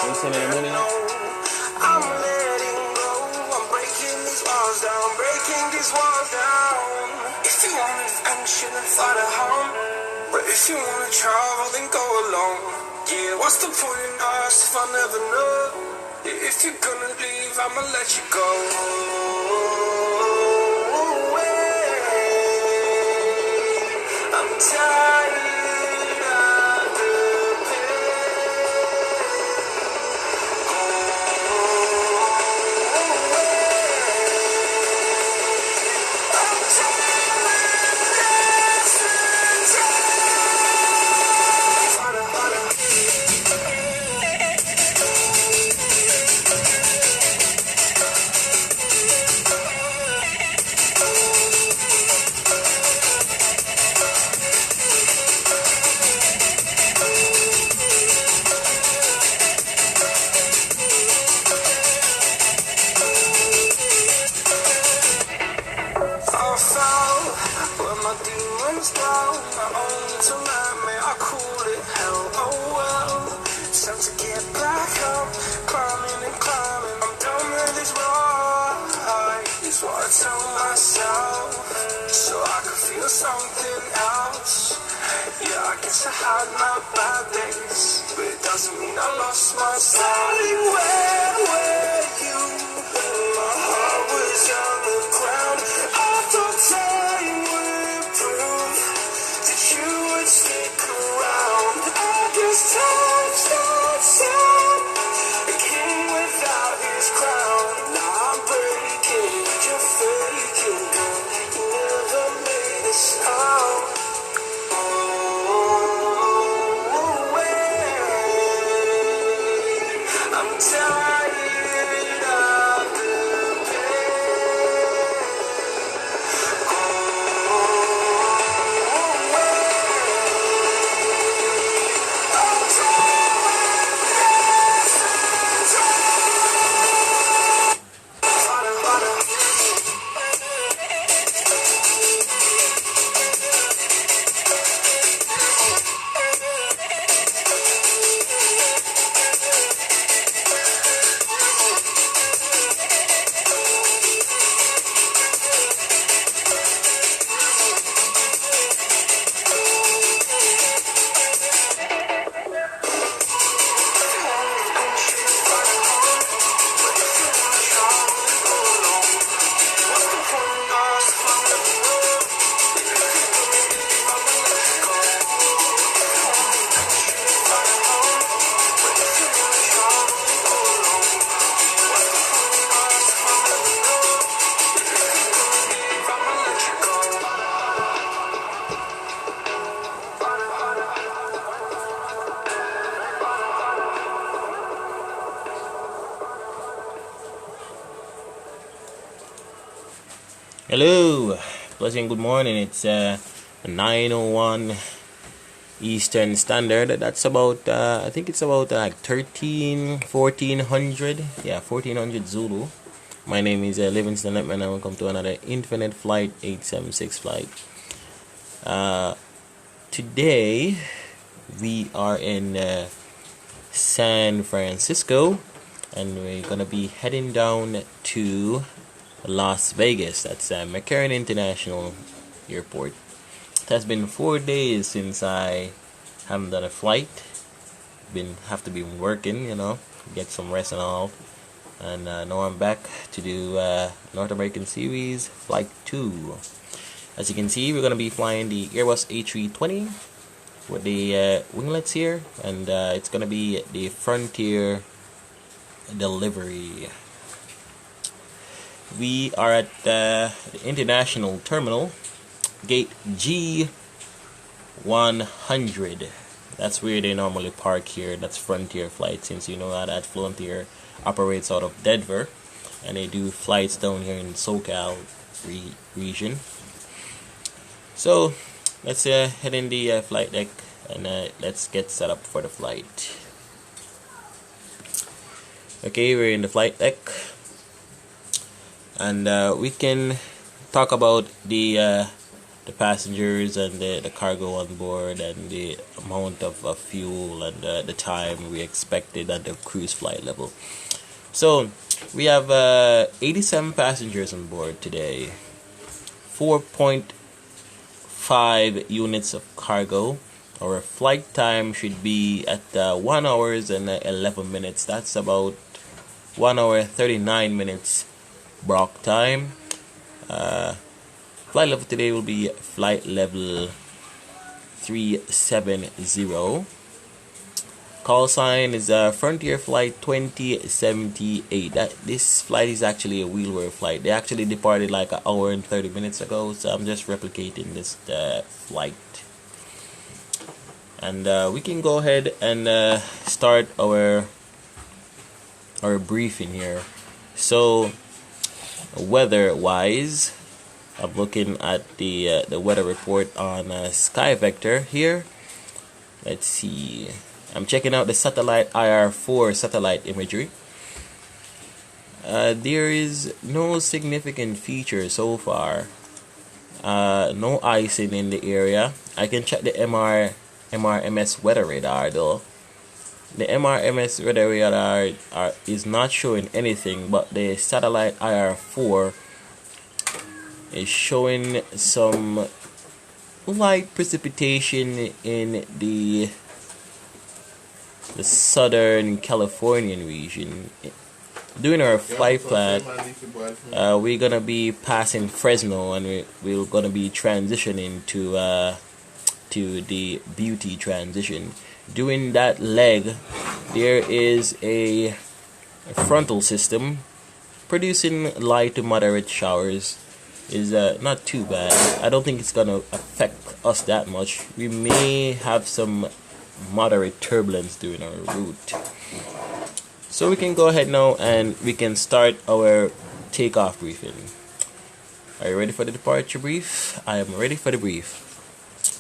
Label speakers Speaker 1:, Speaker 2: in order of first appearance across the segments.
Speaker 1: You sending the money now?
Speaker 2: I'm letting go. I'm breaking these walls down, breaking these walls down. If you want adventure, then fly to home. But if you wanna travel, then go alone. Yeah, what's the point in us if I never know? If you're gonna leave, I'ma let you go. I'm tired of the something else. Yeah, I guess I had my bad days, but it doesn't mean I lost my style. Where were you when my heart was on the ground? I thought time would prove that you would stick around. I guess time starts out a king without his crown. Now I'm breaking, you're faking, you never made a sound. I'm tired of the
Speaker 1: Hello, pleasant good morning. It's 9:01 Eastern Standard. That's about I think it's about like 1400. Yeah, 1400 Zulu. My name is Livingston Letman, and welcome to another Infinite Flight 876 flight. Today we are in San Francisco, and we're gonna be heading down to Las Vegas. That's McCarran International Airport. It has been 4 days since I haven't done a flight. Have to be working, get some rest and all. And now I'm back to do North American Series Flight 2. As you can see, we're gonna be flying the Airbus A320 with the winglets here, and it's gonna be the Frontier delivery. We are at the International Terminal, Gate G100. That's where they normally park here. That's Frontier flights, since you know that Frontier operates out of Denver, and they do flights down here in SoCal region. So let's head in the flight deck, and let's get set up for the flight. Okay, we're in the flight deck. And we can talk about the the passengers and the cargo on board, and the amount of fuel, and the time we expected at the cruise flight level. So we have 87 passengers on board today, 4.5 units of cargo. Our flight time should be at 1 hours and 11 minutes. That's about 1 hour 39 minutes block time. Flight level today will be flight level 370. Call sign is Frontier Flight 2078. This flight is actually a wheelwear flight. They actually departed like an hour and 30 minutes ago, so I'm just replicating this flight. And we can go ahead and start our briefing here. So weather-wise, I'm looking at the weather report on Sky Vector here. Let's see. I'm checking out the satellite IR4 satellite imagery. There is no significant feature so far. No icing in the area. I can check the MRMS weather radar though. The MRMS weather radar is not showing anything, but the satellite IR4 is showing some light precipitation in the southern Californian region. During our flight plan, we're gonna be passing Fresno, and we're gonna be transitioning to the Beauty transition. During that leg, there is a frontal system producing light to moderate showers. Is not too bad. I don't think it's gonna affect us that much. We may have some moderate turbulence during our route. So we can go ahead now and we can start our takeoff briefing. Are you ready for the departure brief? I am ready for the brief.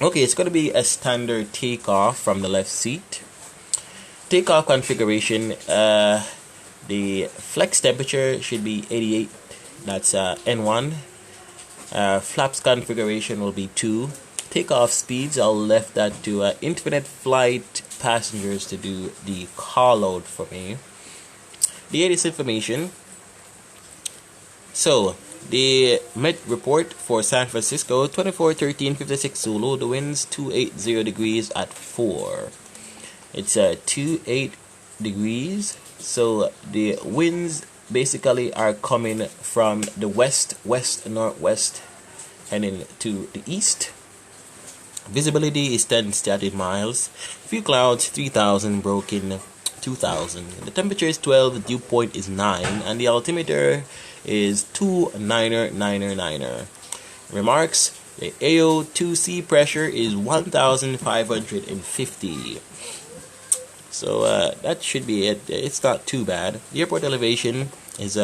Speaker 1: Okay, it's going to be a standard takeoff from the left seat. Takeoff configuration, the flex temperature should be 88. That's N1. Flaps configuration will be 2. Takeoff speeds, I'll left that to Infinite Flight passengers to do the call out for me. The latest information. So the Met report for San Francisco, 241356 Zulu, the winds 280 degrees at 4. It's 28 degrees. So the winds basically are coming from the west, northwest, heading to the east. Visibility is 10 static miles. Few clouds, 3,000, broken 2,000. The temperature is 12, the dew point is 9, and the altimeter is 29999. Remarks: the AO2C pressure is 1,550. So that should be it. It's not too bad. The airport elevation is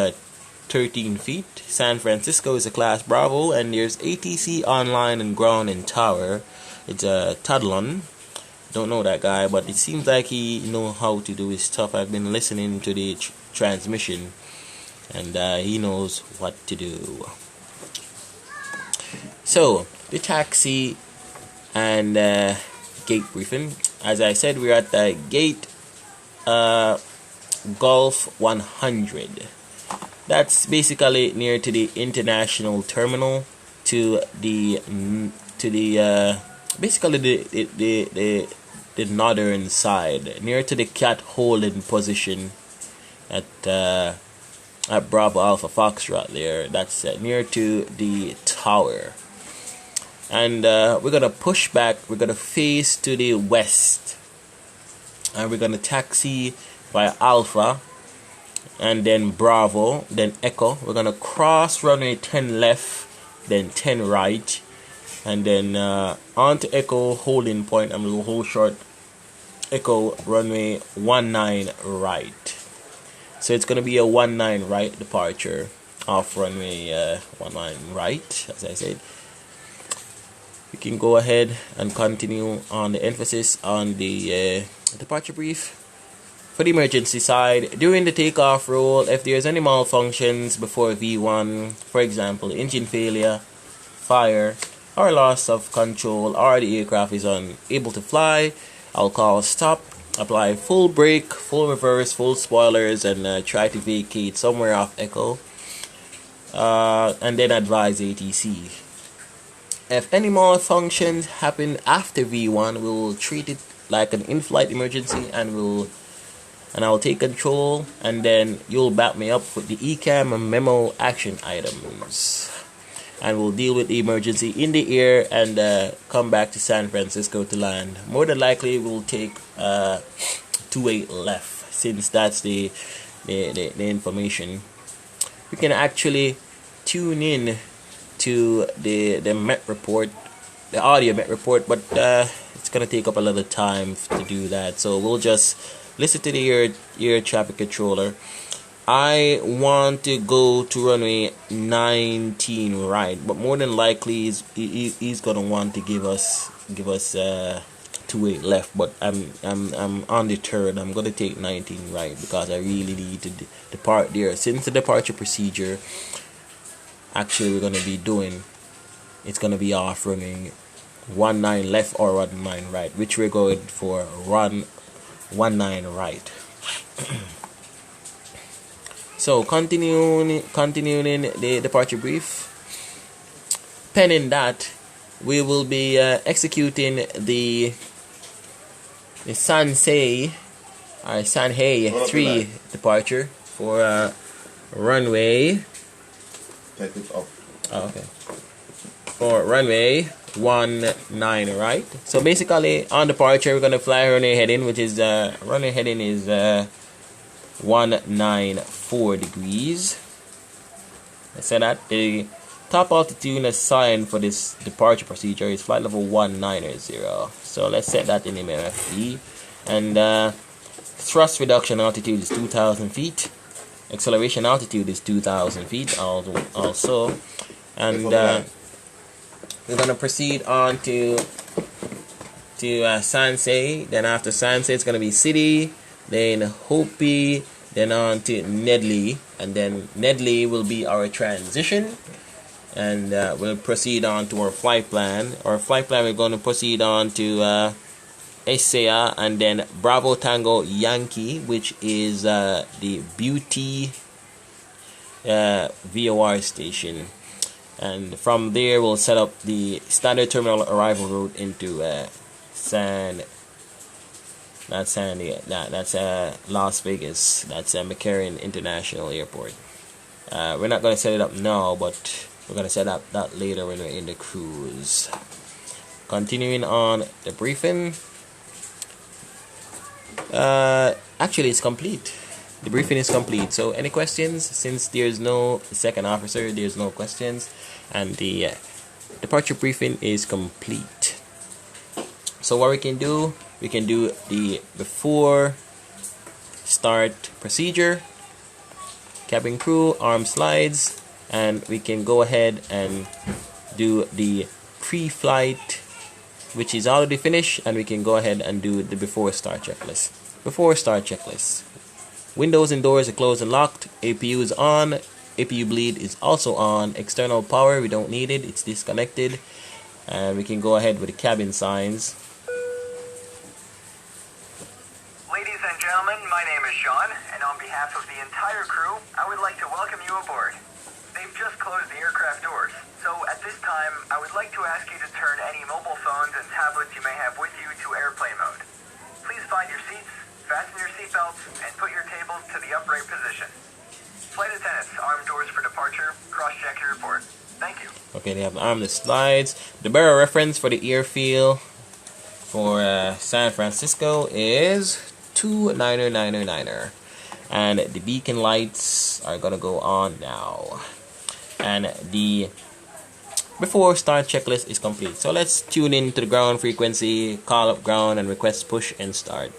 Speaker 1: 13 feet. San Francisco is a class Bravo, and there's ATC online and ground and tower. It's Tadlon. Don't know that guy, but it seems like he know how to do his stuff. I've been listening to the transmission, and he knows what to do. So the taxi and gate briefing. As I said, we're at the gate Gulf 100. That's basically near to the international terminal, to the basically the northern side, near to the cat holding position at Bravo Alpha Foxtrot there. That's near to the tower. And we're gonna push back. We're gonna face to the west, and we're gonna taxi via Alpha, and then Bravo, then Echo. We're gonna cross runway 10 left, then 10 right, and then on to Echo holding point. I'm gonna hold short. Echo runway 19 right. So it's gonna be a 19 right departure off runway 19 right, as I said. We can go ahead and continue on the emphasis on the departure brief. For the emergency side, during the takeoff roll, if there's any malfunctions before V1, for example, engine failure, fire, or loss of control, or the aircraft is unable to fly, I'll call stop, apply full brake, full reverse, full spoilers, and try to vacate somewhere off echo, and then advise ATC. If any malfunctions happen after V1, we'll treat it like an in-flight emergency, and I'll take control, and then you'll back me up with the ECAM and memo action items, and we'll deal with the emergency in the air and come back to San Francisco to land. More than likely we'll take 28 left, since that's the information. We can actually tune in to the Met report, the audio Met report, but it's gonna take up a little time to do that, so we'll just listen to the air traffic controller. I want to go to runway 19 right, but more than likely he's gonna want to give us 28 left, but I'm undeterred. I'm gonna take 19 right because I really need to depart there. Since the departure procedure actually we're gonna be doing, it's gonna be off running 19 left or 19 right, which we're going for run 19 right. So continuing the departure brief. Pending that, we will be executing the Sanhei 3 departure for runway.
Speaker 3: Take it off.
Speaker 1: Oh, okay. For runway 19 right. So basically on departure we're gonna fly runway heading, which is runway heading is 194 degrees. I said that the top altitude assigned for this departure procedure is flight level 190. So let's set that in MFD. And thrust reduction altitude is 2,000 feet. Acceleration altitude is 2,000 feet also. And we're gonna proceed on to Sansei. Then after Sansei it's gonna be City, then Hopi, then on to Nedley, and then Nedley will be our transition, and we'll proceed on to our flight plan. Our flight plan, we're going to proceed on to Isaiah, and then Bravo Tango Yankee, which is the Beauty VOR station, and from there we'll set up the standard terminal arrival route into Las Vegas. That's McCarran International Airport. We're not going to set it up now, but we're going to set up that later when we're in the cruise. Continuing on the briefing. Actually, it's complete. The briefing is complete. So, any questions? Since there's no second officer, there's no questions, and the departure briefing is complete. So, what we can do the before start procedure, cabin crew, arm slides, and we can go ahead and do the pre-flight, which is already finished, and we can go ahead and do the before start checklist. Before start checklist. Windows and doors are closed and locked. APU is on. APU bleed is also on. External power, we don't need it. It's disconnected. And we can go ahead with the cabin signs.
Speaker 4: Ladies and gentlemen, my name is Sean, and on behalf of the entire crew, I would like to welcome you aboard. They've just closed the aircraft doors, so at this time, I would like to ask you to turn any mobile phones and tablets you may have with you to airplane mode. Please find your seats, fasten your seatbelts, and put your tables to the upright position. Flight attendants, arm doors for departure. Cross-check your report. Thank you.
Speaker 1: Okay, they have armless slides. The barrel reference for the airfield for San Francisco is 29999, and the beacon lights are gonna go on now, and the before start checklist is complete. So let's tune in to the ground frequency, call up ground, and request push and start.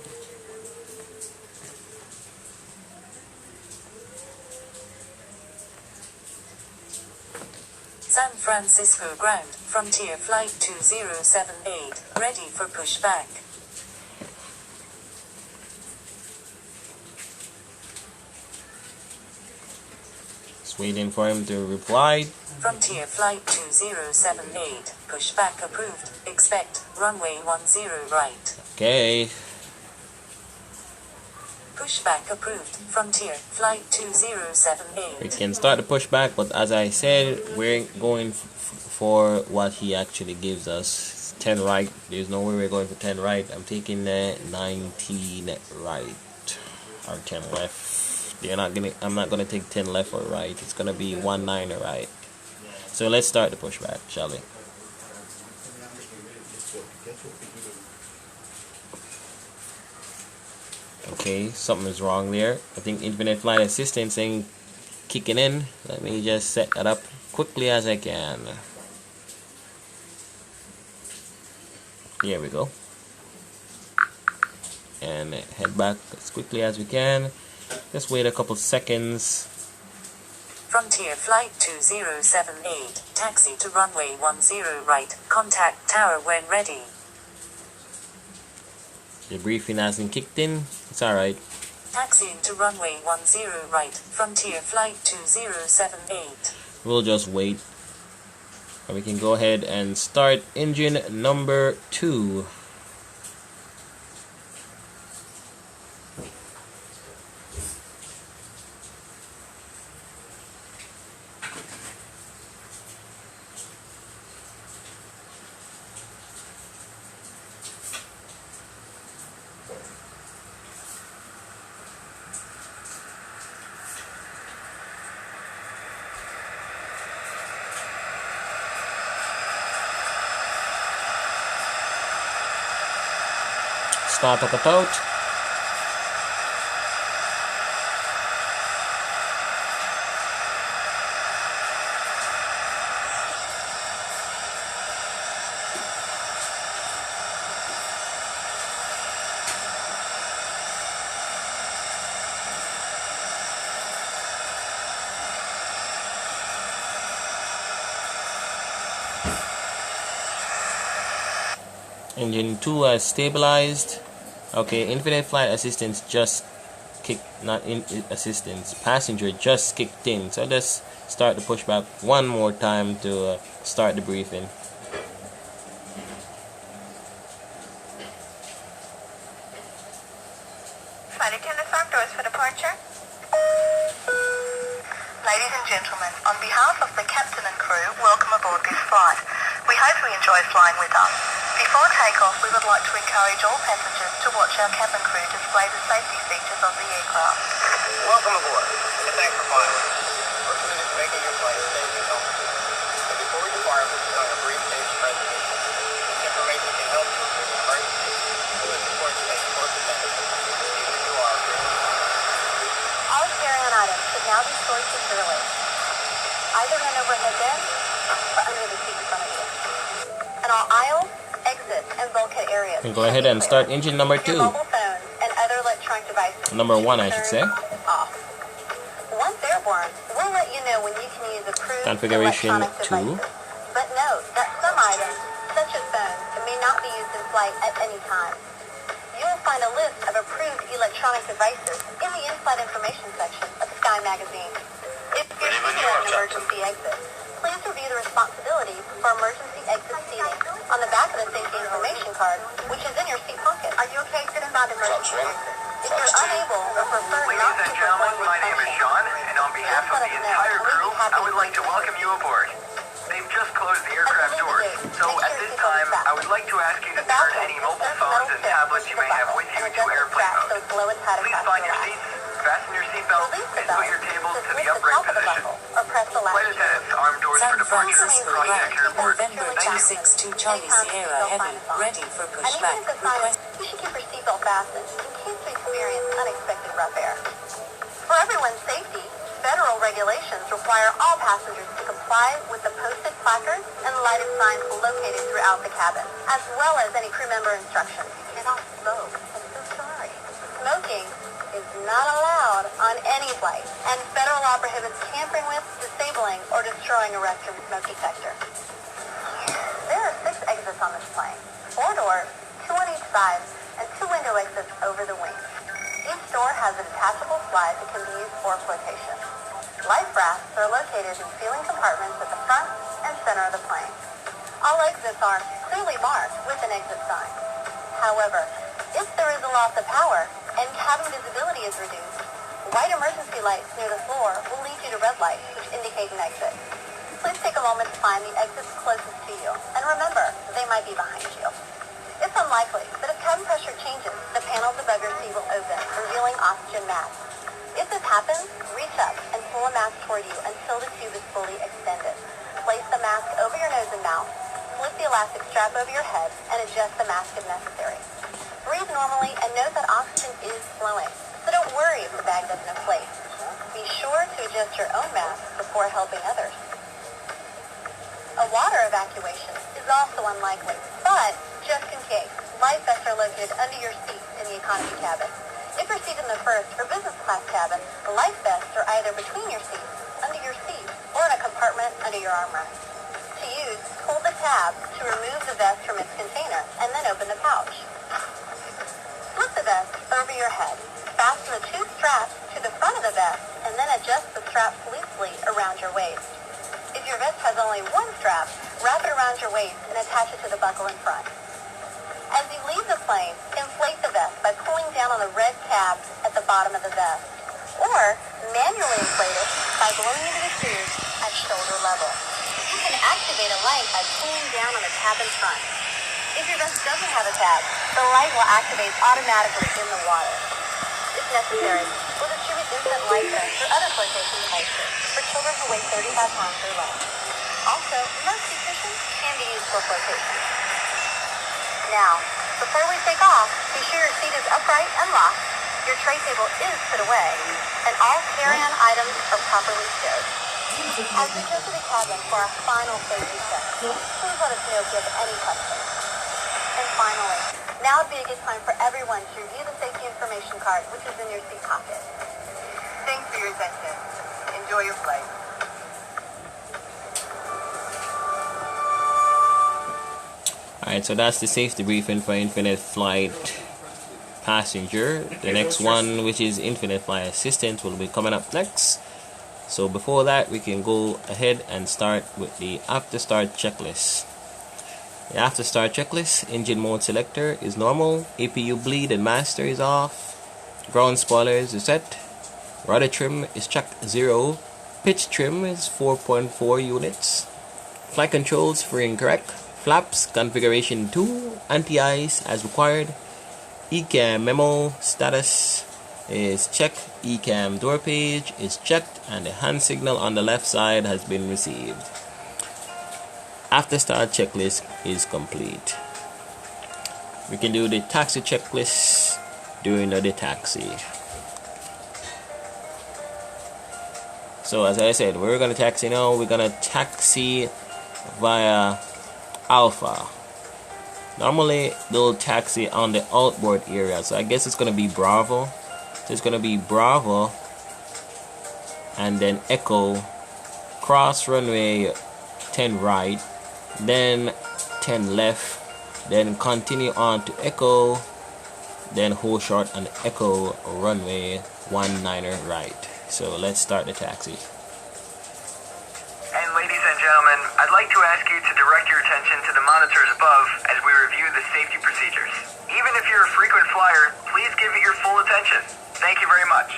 Speaker 5: San Francisco ground, Frontier Flight 2078, ready for pushback.
Speaker 1: Just waiting for him to reply.
Speaker 5: Frontier Flight 2078, pushback approved. Expect runway 10 right.
Speaker 1: Okay.
Speaker 5: Pushback approved. Frontier Flight 2078.
Speaker 1: We can start the pushback, but as I said, we're going for what he actually gives us. 10 right. There's no way we're going for 10 right. I'm taking 19 right or 10 left. I'm not gonna take 10 left or right. It's gonna be 19 right. So let's start the pushback, shall we? Okay, something is wrong there. I think Infinite Flight Assistance ain't kicking in. Let me just set that up quickly as I can. Here we go. And head back as quickly as we can. Just wait a couple seconds.
Speaker 5: Frontier Flight 2078. Taxi to runway 10 right. Contact tower when ready.
Speaker 1: The briefing hasn't kicked in. It's alright.
Speaker 5: Taxiing to runway 10 right. Frontier Flight 2078.
Speaker 1: We'll just wait. And we can go ahead and start engine number 2. Start up out. Engine 2 has stabilized. Okay, Infinite Flight Assistance just kicked, not in assistance, passenger just kicked in. So let's start the pushback one more time to start the briefing.
Speaker 6: Flight attendant front doors for departure. Ladies and gentlemen, on behalf of the captain and crew, welcome aboard this flight. We hope you enjoy flying with us. Before takeoff, we would like to encourage all passengers to watch our cabin crew display the safety features of the aircraft.
Speaker 4: Welcome aboard, and thanks for flying with us. We're committed to making your flight safe and comfortable. But before we depart, we'll be doing a brief safety presentation. This information can help you with emergency, so it's important to take close attention, even if you are a crew.
Speaker 6: All carry-on items should now be stored securely, either in an overhead bin or under the seat in front of you. And all aisles, exits, and bulkhead areas.
Speaker 1: And go ahead and start engine number 2.
Speaker 6: Your mobile phones and other electronic devices.
Speaker 1: Number 1, I should say.
Speaker 6: Off. Once airborne, we'll let you know when you can use approved
Speaker 1: Configuration
Speaker 6: electronic
Speaker 1: 2.
Speaker 6: devices. But note that some items, such as phones, may not be used in flight at any time. You will find a list of approved electronic devices in the in-flight information section of Sky Magazine. If you're seeking an emergency exit, please review the responsibilities for emergency exit seating on the back of the safety information card, which is in your seat pocket. Are you okay sitting by the emergency exit? If you're unable or prefer
Speaker 4: Ladies
Speaker 6: not to
Speaker 4: and gentlemen,
Speaker 6: perform
Speaker 4: my
Speaker 6: this
Speaker 4: name is
Speaker 6: function,
Speaker 4: Sean, and on behalf of the entire crew, I would like to welcome you aboard. They've just closed the aircraft doors, so at this time, I would like to ask you to turn any mobile phones and tablets you may have with you to airplane mode. Please find your seats, fasten your seatbelt, and put your tables to the upright position. Flight attendants, armed doors for
Speaker 5: San
Speaker 4: departure.
Speaker 5: Francisco
Speaker 4: Cross-check your
Speaker 5: ground.
Speaker 4: board.
Speaker 5: November 262 Charlie Sierra Heavy. Ready for pushback. Request.
Speaker 6: You should keep your seatbelt fastened in case we experience unexpected rough air. For everyone's safety, federal regulations require all passengers to comply with the posted placards and lighted signs located throughout the cabin, as well as any crew member instructions. You cannot smoke. I'm so sorry. Smoking is not allowed on any flight, and federal law prohibits tampering with, disabling, or destroying a restroom smoke detector. There are 6 exits on this plane, 4 doors, 2 on each side, and 2 window exits over the wings. Each door has a detachable slide that can be used for flotation. Life rafts are located in ceiling compartments at the front and center of the plane. All exits are clearly marked with an exit sign. However, if there is a loss of power and cabin visibility is reduced, white emergency lights near the floor will lead you to red lights, which indicate an exit. Please take a moment to find the exits closest to you, and remember, they might be behind you. It's unlikely, but if cabin pressure changes, the panels above your seat will open, revealing oxygen masks. If this happens, reach up and pull a mask toward you until the tube is fully extended. Place the mask over your nose and mouth, slip the elastic strap over your head, and adjust the mask if necessary. Breathe normally and note that oxygen is flowing, so don't worry if the bag doesn't inflate. Be sure to adjust your own mask before helping others. A water evacuation is also unlikely, but just in case, life vests are located under your seats in the economy cabin. If you're seated in the first or business class cabin, the life vests are either between your seats, under your seat, or in a compartment under your armrest. To use, pull the tab to remove the vest from its container and then open the pouch. Slip the vest over your head. Fasten the two straps to the front of the vest and then adjust the strap loosely around your waist. If your vest has only one strap, wrap it around your waist and attach it to the buckle in front. As you leave the plane, inflate the vest by pulling down on the red tabs at the bottom of the vest, or manually inflate it by blowing into the tube at shoulder level. You can activate a light by pulling down on the tab in front. If your vest doesn't have a tab, the light will activate automatically in the water. If necessary, we'll distribute instant light vests or other flotation devices for children who weigh 35 pounds or less. Also, emergency cushions can be used for flotation. Now, before we take off, be sure your seat is upright and locked, your tray table is put away, and all carry-on items are properly stowed. As we go to the cabin for our final safety check, please let us know if you have any questions. And finally, now would be a good time for everyone to review the safety information card, which is in your seat pocket. Thanks for your attention. Enjoy your flight.
Speaker 1: Alright, so that's the safety briefing for Infinite Flight passenger. The next one, which is Infinite Flight Assistant, will be coming up next. So before that, we can go ahead and start with the after start checklist. The after start checklist: engine mode selector is normal, APU bleed and master is off, ground spoilers is set, rudder trim is checked 0, pitch trim is 4.4 units, flight controls free and correct, flaps configuration 2, anti-ice as required, ECAM memo status is checked, ECAM door page is checked, and the hand signal on the left side has been received. After start checklist is complete. We can do the taxi checklist during the taxi. So as I said, we're gonna taxi now. We're gonna taxi via Alpha. Normally they'll taxi on the outboard area, so I guess it's gonna be Bravo. So it's gonna be Bravo and then Echo, cross runway 10 right, then 10 left, then continue on to Echo, then hold short on Echo runway 19er right. So let's start the taxi.
Speaker 4: And ladies and gentlemen, I'd like to ask you to direct your attention to the monitors above as we review the safety procedures. Even if you're a frequent flyer, please give it your full attention. Thank you very much.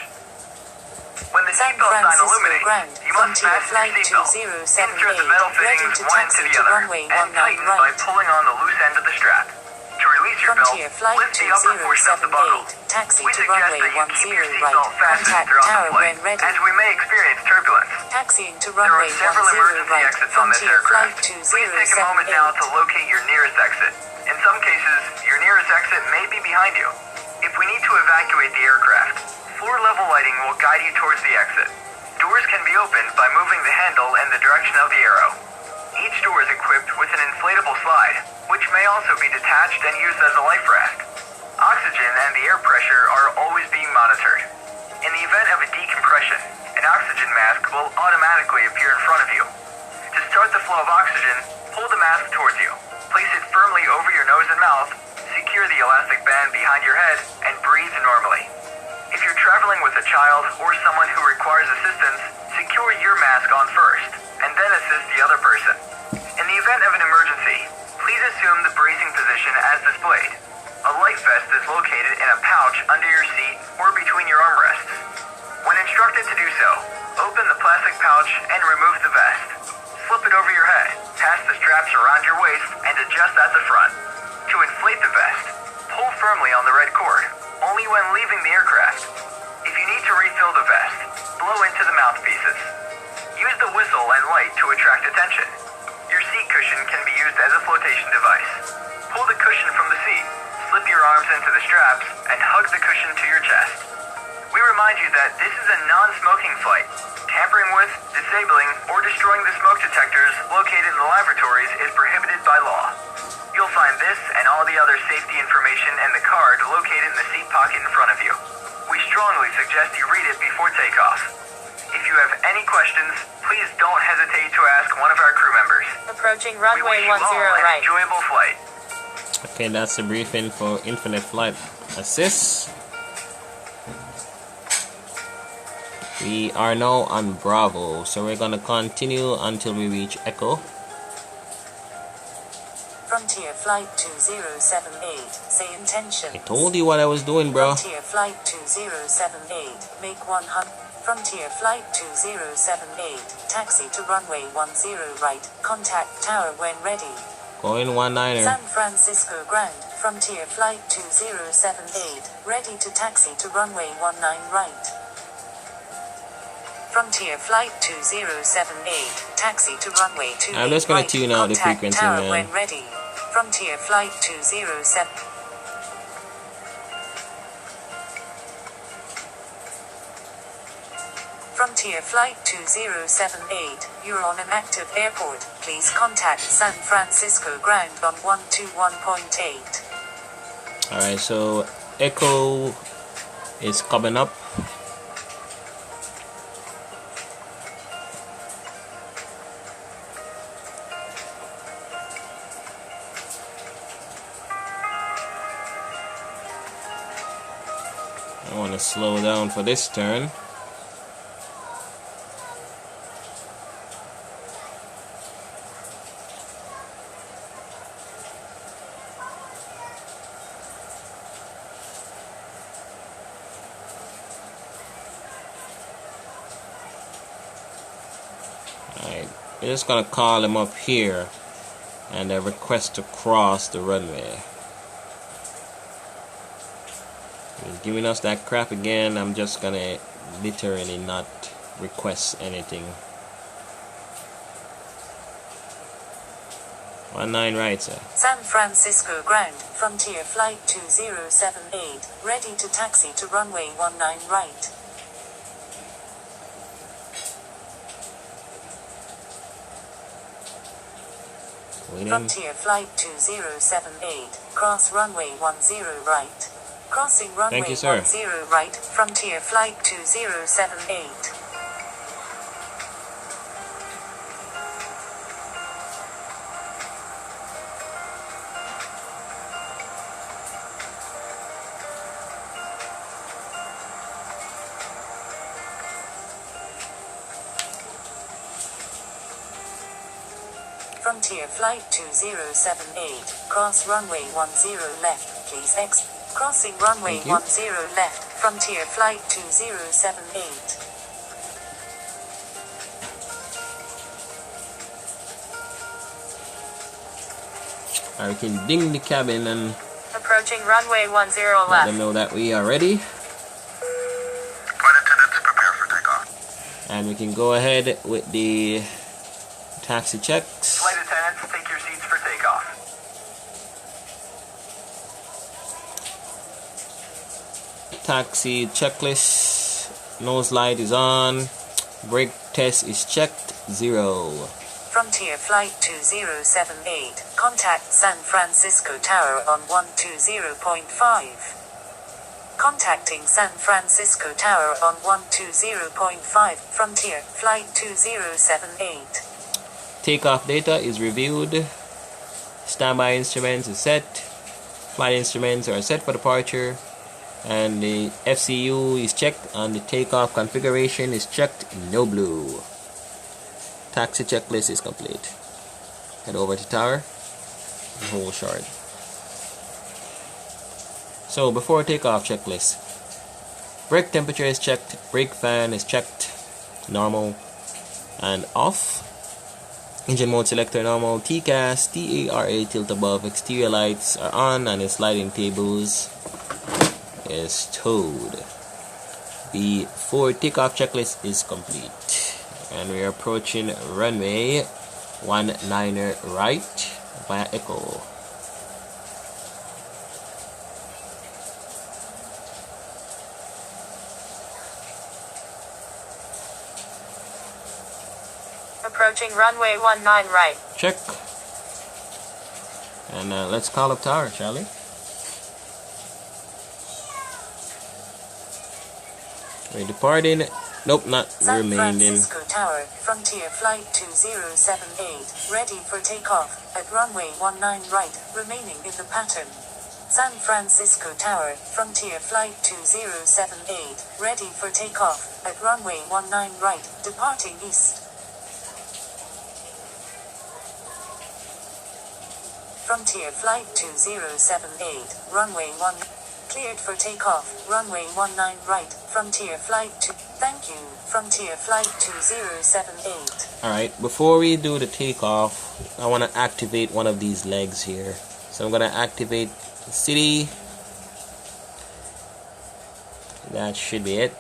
Speaker 4: When the
Speaker 5: San
Speaker 4: seatbelt sign
Speaker 5: Francisco
Speaker 4: illuminates,
Speaker 5: ground,
Speaker 4: you must
Speaker 5: Frontier
Speaker 4: fasten
Speaker 5: Flight
Speaker 4: your seatbelt.
Speaker 5: 2078,
Speaker 4: Insert the metal
Speaker 5: ready
Speaker 4: fittings
Speaker 5: to
Speaker 4: one into
Speaker 5: taxi
Speaker 4: the
Speaker 5: to
Speaker 4: other,
Speaker 5: runway
Speaker 4: and
Speaker 5: 19
Speaker 4: tighten by
Speaker 5: right.
Speaker 4: pulling on the loose end of the strap. To release your
Speaker 5: Frontier
Speaker 4: belt,
Speaker 5: Flight
Speaker 4: lift the upper portion of the buckle.
Speaker 5: 2078, taxi
Speaker 4: We
Speaker 5: to
Speaker 4: suggest
Speaker 5: runway
Speaker 4: that you keep your
Speaker 5: 10
Speaker 4: seatbelt
Speaker 5: right.
Speaker 4: fastened
Speaker 5: Contact
Speaker 4: throughout
Speaker 5: tower
Speaker 4: the flight,
Speaker 5: when ready.
Speaker 4: as we may experience turbulence.
Speaker 5: Taxiing to
Speaker 4: There are
Speaker 5: runway
Speaker 4: several
Speaker 5: 10
Speaker 4: emergency
Speaker 5: right.
Speaker 4: exits on this
Speaker 5: Frontier
Speaker 4: aircraft.
Speaker 5: Flight
Speaker 4: Please take a moment now to
Speaker 5: 2078.
Speaker 4: locate your nearest exit. In some cases, your nearest exit may be behind you. If we need to evacuate the aircraft, floor level lighting will guide you towards the exit. Doors can be opened by moving the handle in the direction of the arrow. Each door is equipped with an inflatable slide, which may also be detached and used as a life raft. Oxygen and the air pressure are always being monitored. In the event of a decompression, an oxygen mask will automatically appear in front of you. To start the flow of oxygen, pull the mask towards you. Place it firmly over your nose and mouth, secure the elastic band behind your head, and breathe normally. If you're traveling with a child or someone who requires assistance, secure your mask on first, and then assist the other person. In the event of an emergency, please assume the bracing position as displayed. A life vest is located in a pouch under your seat or between your armrests. When instructed to do so, open the plastic pouch and remove the vest. Slip it over your head, pass the straps around your waist, and adjust at the front. To inflate the vest, pull firmly on the red cord, only when leaving the aircraft. If you need to refill the vest, blow into the mouthpieces. Use the whistle and light to attract attention. Your seat cushion can be used as a flotation device. Pull the cushion from the seat, slip your arms into the straps, and hug the cushion to your chest. We remind you that this is a non-smoking flight. Tampering with, disabling, or destroying the smoke detectors located in the lavatories is prohibited by law. You'll find this and all the other safety information and the card located in the seat pocket in front of you. We strongly suggest you read it before takeoff. If you have any questions, please don't hesitate to ask one of our crew members.
Speaker 5: Approaching
Speaker 4: We
Speaker 5: runway
Speaker 4: wish you
Speaker 5: 10
Speaker 4: all an
Speaker 5: right.
Speaker 4: enjoyable flight.
Speaker 1: Okay, that's the briefing for Infinite Flight Assist. We are now on Bravo, so we're gonna continue until we reach Echo.
Speaker 5: Frontier Flight 2078, say intention.
Speaker 1: I told you what I was doing, bro.
Speaker 5: Frontier Flight 2078, make 100. Frontier Flight 2078, taxi to runway 10 right, contact tower when ready.
Speaker 1: Going 19er.
Speaker 5: San Francisco Ground, Frontier Flight 2078, ready to taxi to runway 19 right. Frontier Flight 2078, taxi to runway 28
Speaker 1: I'm just gonna
Speaker 5: right,
Speaker 1: tune out the
Speaker 5: contact
Speaker 1: frequency,
Speaker 5: tower
Speaker 1: man.
Speaker 5: when ready. Frontier Flight 207. Frontier Flight 2078, you're on an active airport. Please contact San Francisco Ground on 121.8.
Speaker 1: Alright, so Echo is coming up. I want to slow down for this turn. Alright, we're just gonna call him up here and request to cross the runway. He's giving us that crap again. I'm just gonna literally not request anything. 19 right, sir.
Speaker 5: San Francisco Ground, Frontier Flight 2078, ready to taxi to runway 19 right.
Speaker 1: Waiting.
Speaker 5: Frontier Flight 2078, cross runway 10 right. Crossing runway
Speaker 1: Thank you, sir.
Speaker 5: 10 right, Frontier Flight 2078. Frontier Flight 2078, cross runway 10 left, please exit. Crossing runway
Speaker 1: Thank you.
Speaker 5: 10 left, Frontier Flight 2078.
Speaker 1: I can ding the cabin and
Speaker 5: Approaching runway 10
Speaker 1: let them
Speaker 5: left.
Speaker 1: know that we are ready.
Speaker 4: Flight attendants, prepare for takeoff.
Speaker 1: And we can go ahead with the taxi checks.
Speaker 4: Flight attendants, take your seats for takeoff.
Speaker 1: Taxi checklist. Nose light is on. Brake test is checked. 0.
Speaker 5: Frontier Flight 2078, contact San Francisco Tower on 120.5. Contacting San Francisco Tower on 120.5, Frontier Flight 2078.
Speaker 1: Takeoff data is reviewed. Standby instruments is set. Flight instruments are set for departure. And the FCU is checked and the takeoff configuration is checked. No blue. Taxi checklist is complete. Head over to tower and hold short. So before takeoff checklist, brake temperature is checked, brake fan is checked, normal and off. Engine mode selector normal, TCAS, TARA tilt above, exterior lights are on, and the sliding tables is towed. The forward takeoff checklist is complete, and we are approaching runway 19 right via Echo.
Speaker 5: Approaching runway 19 right.
Speaker 1: Check. And let's call up tower, shall we? We're departing. Nope, not
Speaker 5: San
Speaker 1: remaining.
Speaker 5: Francisco Tower, Frontier Flight 2078, ready for takeoff at runway 19 right, remaining in the pattern. San Francisco Tower, Frontier Flight 2078, ready for takeoff at runway 19 right, departing east. Frontier Flight 2078, runway 1, cleared for takeoff, runway 19 right, Frontier Flight 2, thank you, Frontier Flight 2078.
Speaker 1: Alright, before we do the takeoff, I want to activate one of these legs here. So I'm going to activate the city. That should be it.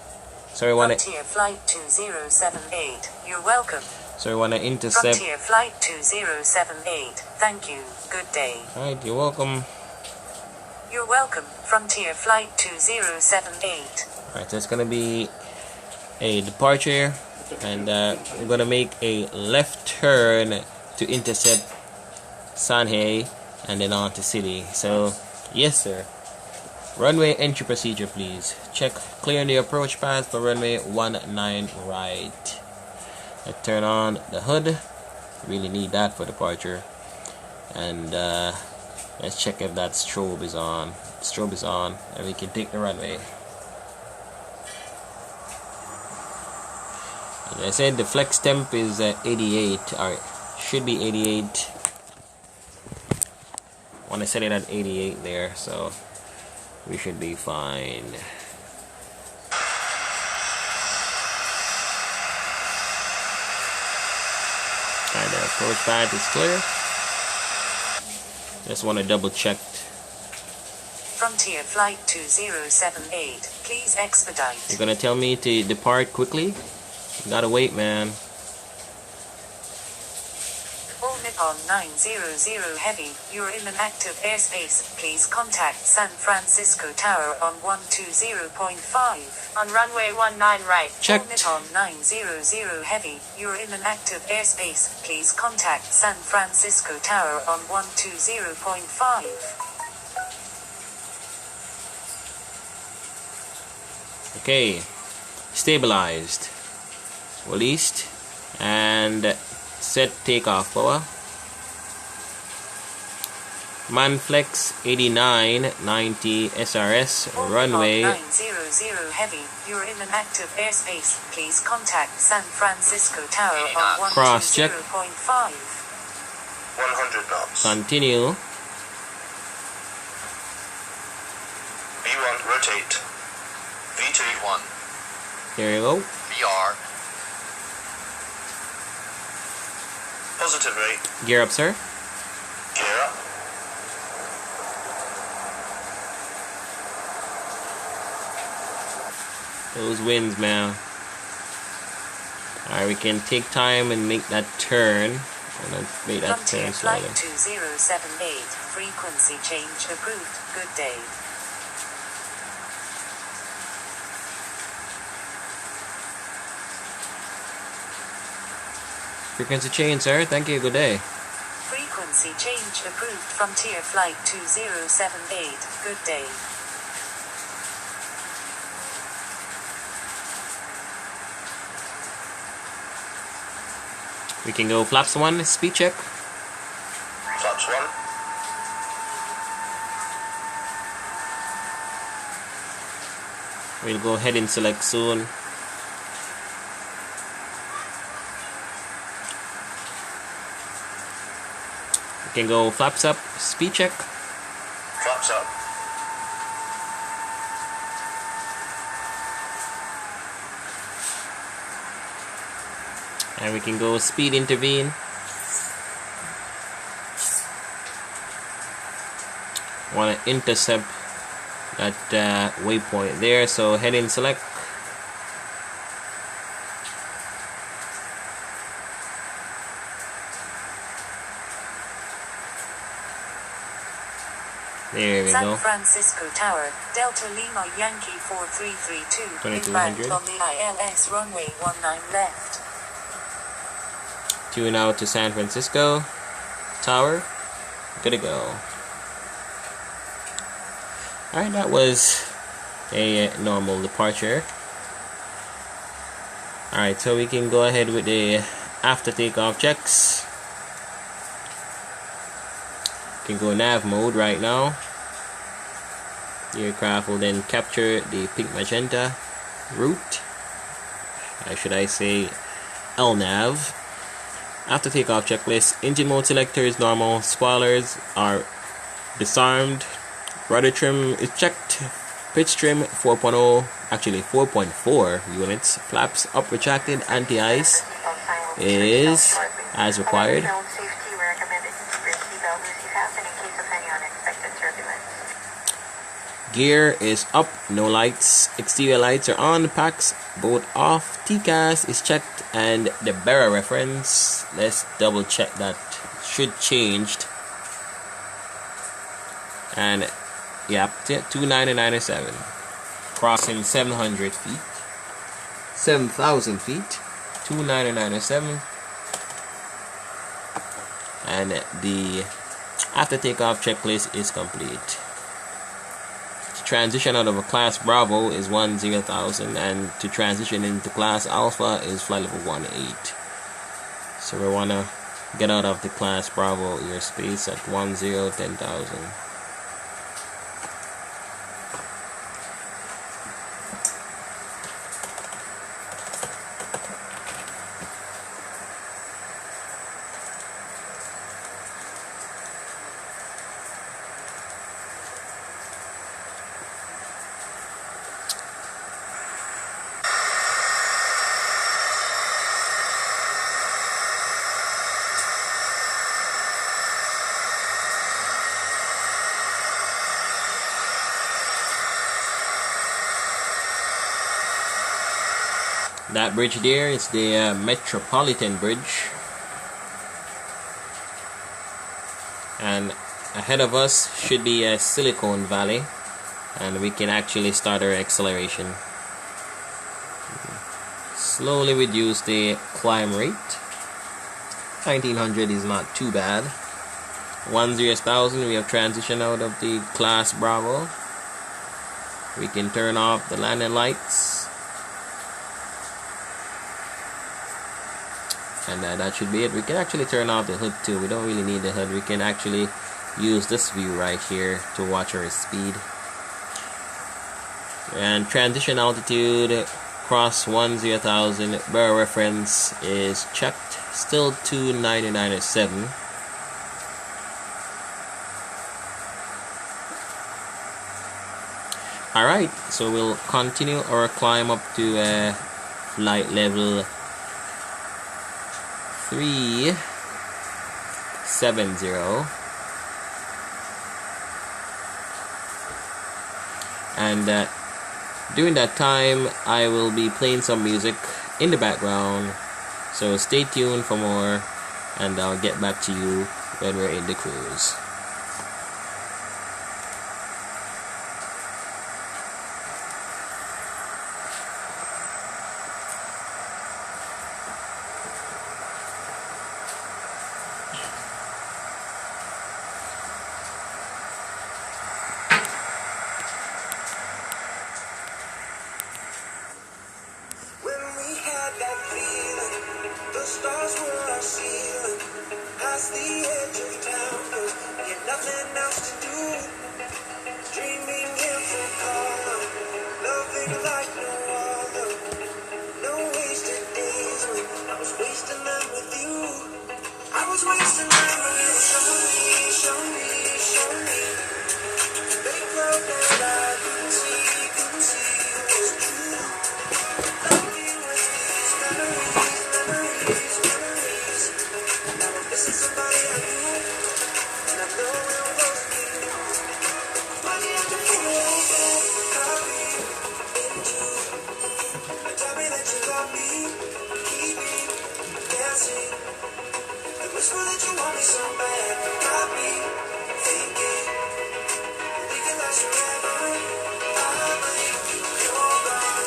Speaker 1: So I want to...
Speaker 5: Frontier Flight 2078, you're welcome.
Speaker 1: So I want to intercept...
Speaker 5: Frontier Flight 2078, thank you, good day.
Speaker 1: Alright, you're welcome.
Speaker 5: You're welcome, Frontier Flight 2078.
Speaker 1: Alright, so it's going to be a departure, and we're going to make a left turn to intercept Sanhei and then on to city. So, yes sir. Runway entry procedure please. Check clearing the approach path for runway 19 right. Let's turn on the hood. Really need that for departure. And let's check if that strobe is on. Strobe is on, and we can take the runway. As I said, the flex temp is 88, or should be 88. I want to set it at 88 there, so we should be fine. And the approach path is clear. Just want to double check.
Speaker 5: Frontier Flight 2078, please expedite.
Speaker 1: You're gonna tell me to depart quickly? You gotta wait, man.
Speaker 5: All Nippon 900 Heavy, you're in an active airspace. Please contact San Francisco Tower on 120.5. On runway 19 right.
Speaker 1: Check.
Speaker 5: All Nippon 900 Heavy, you're in an active airspace. Please contact San Francisco Tower on 120.5.
Speaker 1: Okay, stabilized, released, and set takeoff power. Manflex 8990 SRS runway.
Speaker 5: 900 Heavy, you're in an active airspace. Please contact San Francisco Tower on
Speaker 1: Cross check.
Speaker 5: 120.5.
Speaker 3: 100 knots.
Speaker 1: Continue.
Speaker 3: V1 rotate. V2 1.
Speaker 1: There you go.
Speaker 3: VR. Positive rate.
Speaker 1: Gear up, sir.
Speaker 3: Gear up.
Speaker 1: Those winds, man. Alright, we can take time and make that turn. And let's make that
Speaker 5: Frontier
Speaker 1: turn
Speaker 5: Flight
Speaker 1: slowly.
Speaker 5: 2078, frequency change approved. Good day.
Speaker 1: Frequency change, sir. Thank you. Good day.
Speaker 5: Frequency change approved. Frontier Flight 2078, good day.
Speaker 1: We can go flaps 1, speed check.
Speaker 3: Flaps 1.
Speaker 1: We'll go ahead and select soon. can go flaps up, speed check.
Speaker 3: Flaps up.
Speaker 1: And we can go speed intervene. Want to intercept that waypoint there, so heading select. There we
Speaker 5: San
Speaker 1: go.
Speaker 5: Francisco Tower, Delta Lima Yankee 4332,
Speaker 1: 2200.
Speaker 5: inbound on the ILS runway 19 left.
Speaker 1: Tune out to San Francisco Tower. Good to go. Alright, that was a normal departure. Alright, so we can go ahead with the after takeoff checks. Can go nav mode right now. The aircraft will then capture the pink magenta route. Should I say LNAV. After takeoff checklist, engine mode selector is normal, spoilers are disarmed, rudder trim is checked, pitch trim 4.0, actually 4.4 units, flaps up retracted, anti-ice is as required. Gear is up, no lights, exterior lights are on, packs both off, TCAS is checked, and the bearer reference, let's double check that, should changed. And yep, 2997, crossing 700 feet, 7,000 feet, 2997, and the after takeoff checklist is complete. Transition out of a class Bravo is 10,000, and to transition into class Alpha is flight level 18. So we want to get out of the class Bravo airspace at 10,000. That bridge there is the Metropolitan Bridge, and ahead of us should be a Silicon Valley, and we can actually start our acceleration. Slowly reduce the climb rate. 1900 is not too bad. 10,000, we have transitioned out of the class Bravo. We can turn off the landing lights. And that should be it. We can actually turn off the hood too. We don't really need the hood. We can actually use this view right here to watch our speed. And transition altitude, cross 10,000. Bearer reference is checked. Still 2997. Alright, so we'll continue our climb up to flight level 370, and during that time I will be playing some music in the background, so stay tuned for more, and I'll get back to you when we're in the cruise.
Speaker 2: Wasting time with you. got me, keep me dancing. The whisper that you want me so bad got me thinking we can last forever. I believe you're gone.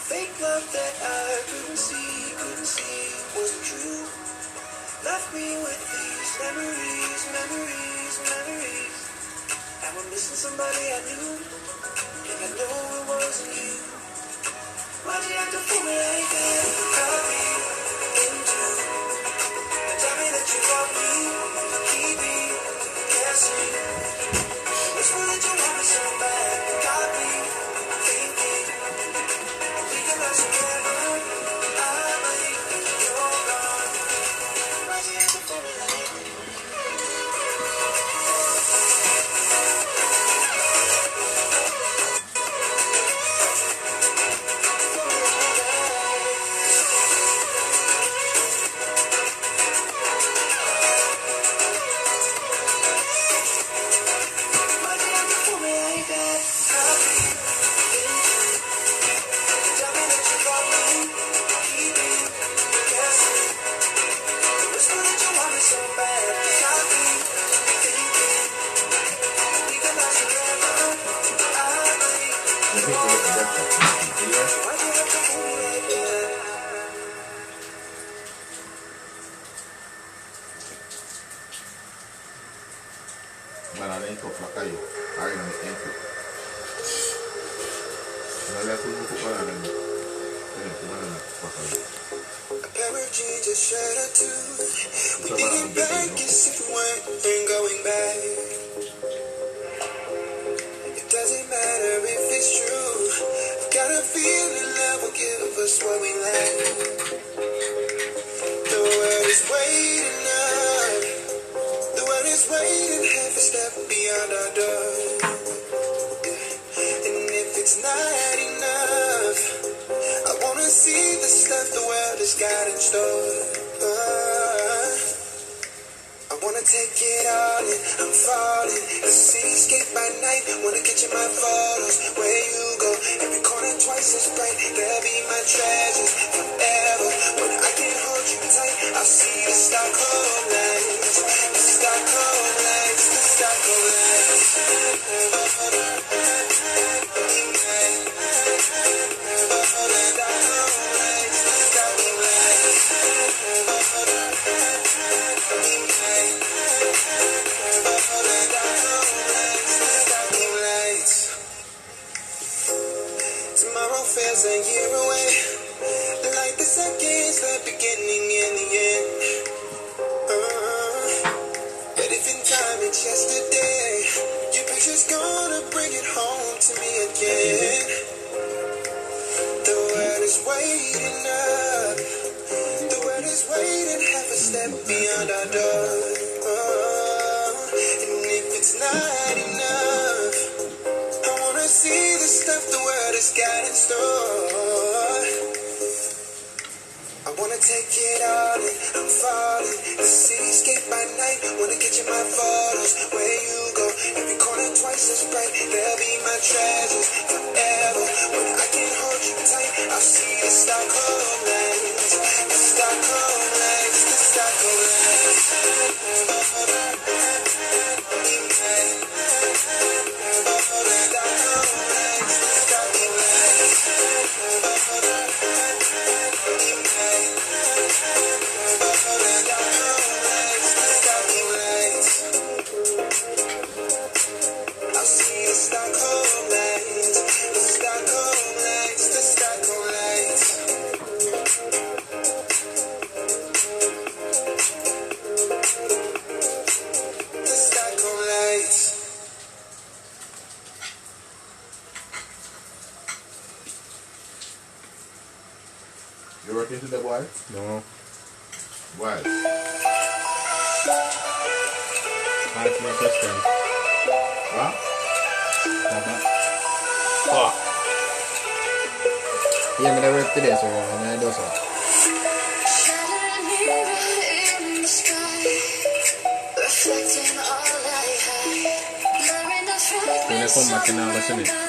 Speaker 2: Fake love that I couldn't see wasn't true. Left me with these memories. Now I'm missing somebody I knew, and I know it wasn't you. Why'd you have to fool me like that? Cut me into, and tell me that you love me, keep me guessing. Whisper that you want me so bad, got me thinking we can last forever. I believe you're gone. Why'd you have to fool me like that?
Speaker 7: You working today, boy?
Speaker 1: No.
Speaker 7: Why?
Speaker 1: Ask me a question.
Speaker 7: Huh?
Speaker 1: Fuck.
Speaker 8: Yeah, I'm gonna work today, sir, and I do so.
Speaker 1: When I come back in August, innit?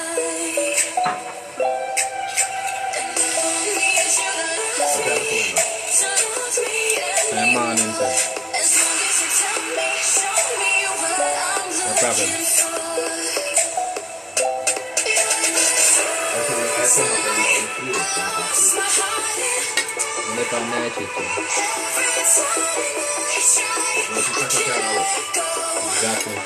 Speaker 1: I'm morning, sir. No problem.
Speaker 8: When I come night shift,
Speaker 1: Exactly.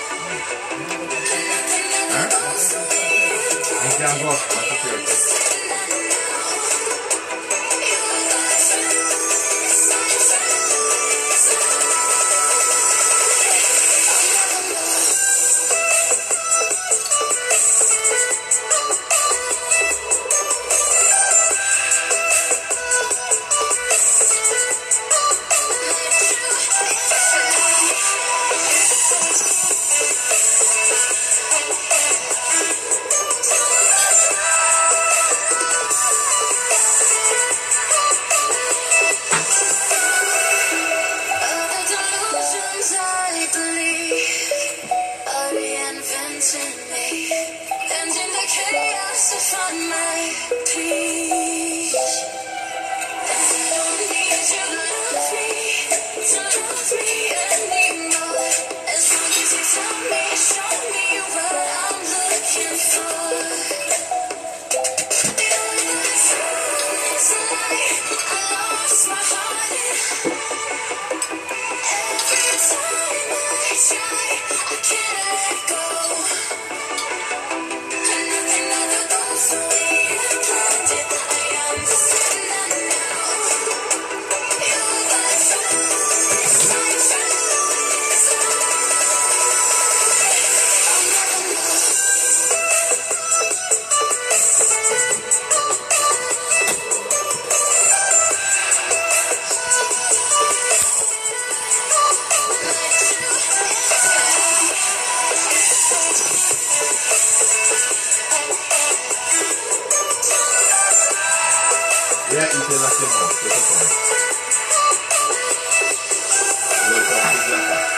Speaker 7: I can't go. What's the period? Yeah, you feel like you're more. Take your time. Welcome to Japan.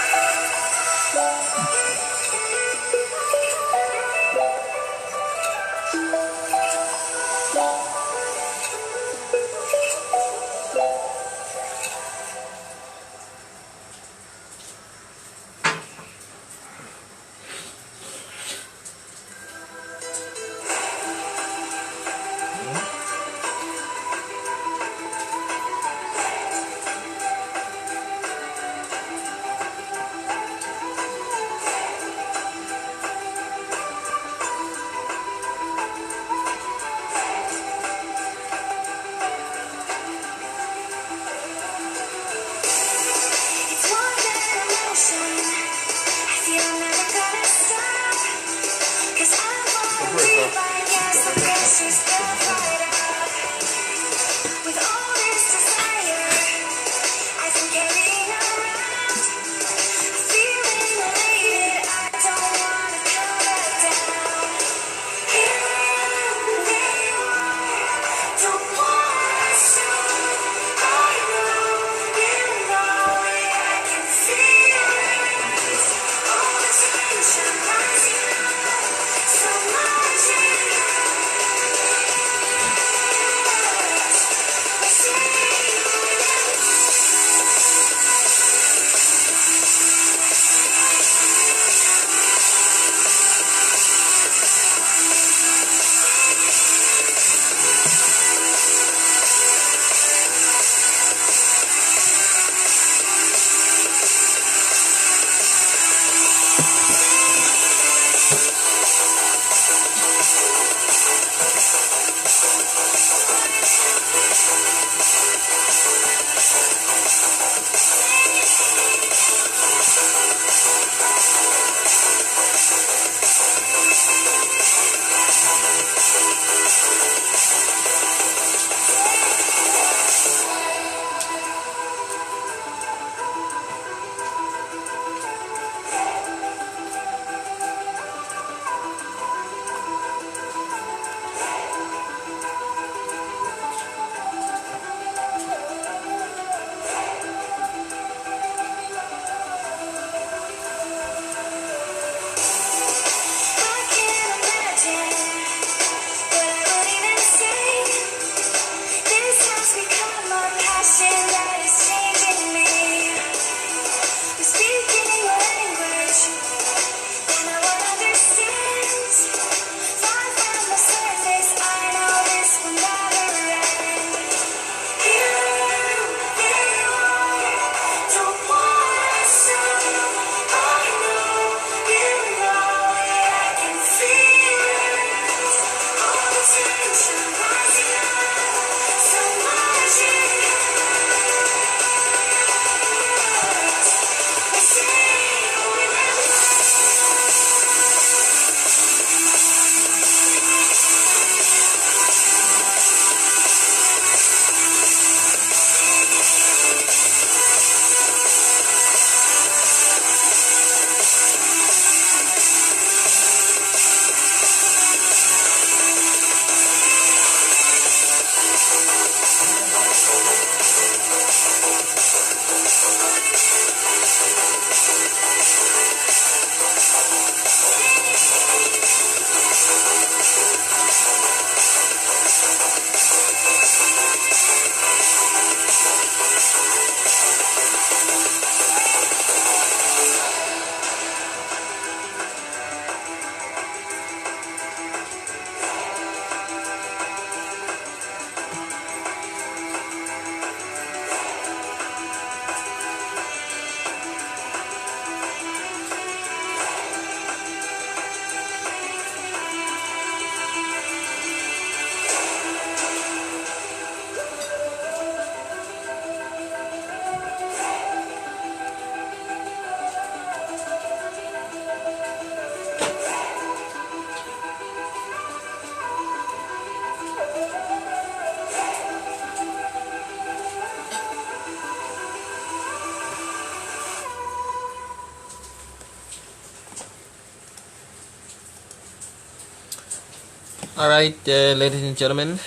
Speaker 1: Alright, ladies and gentlemen,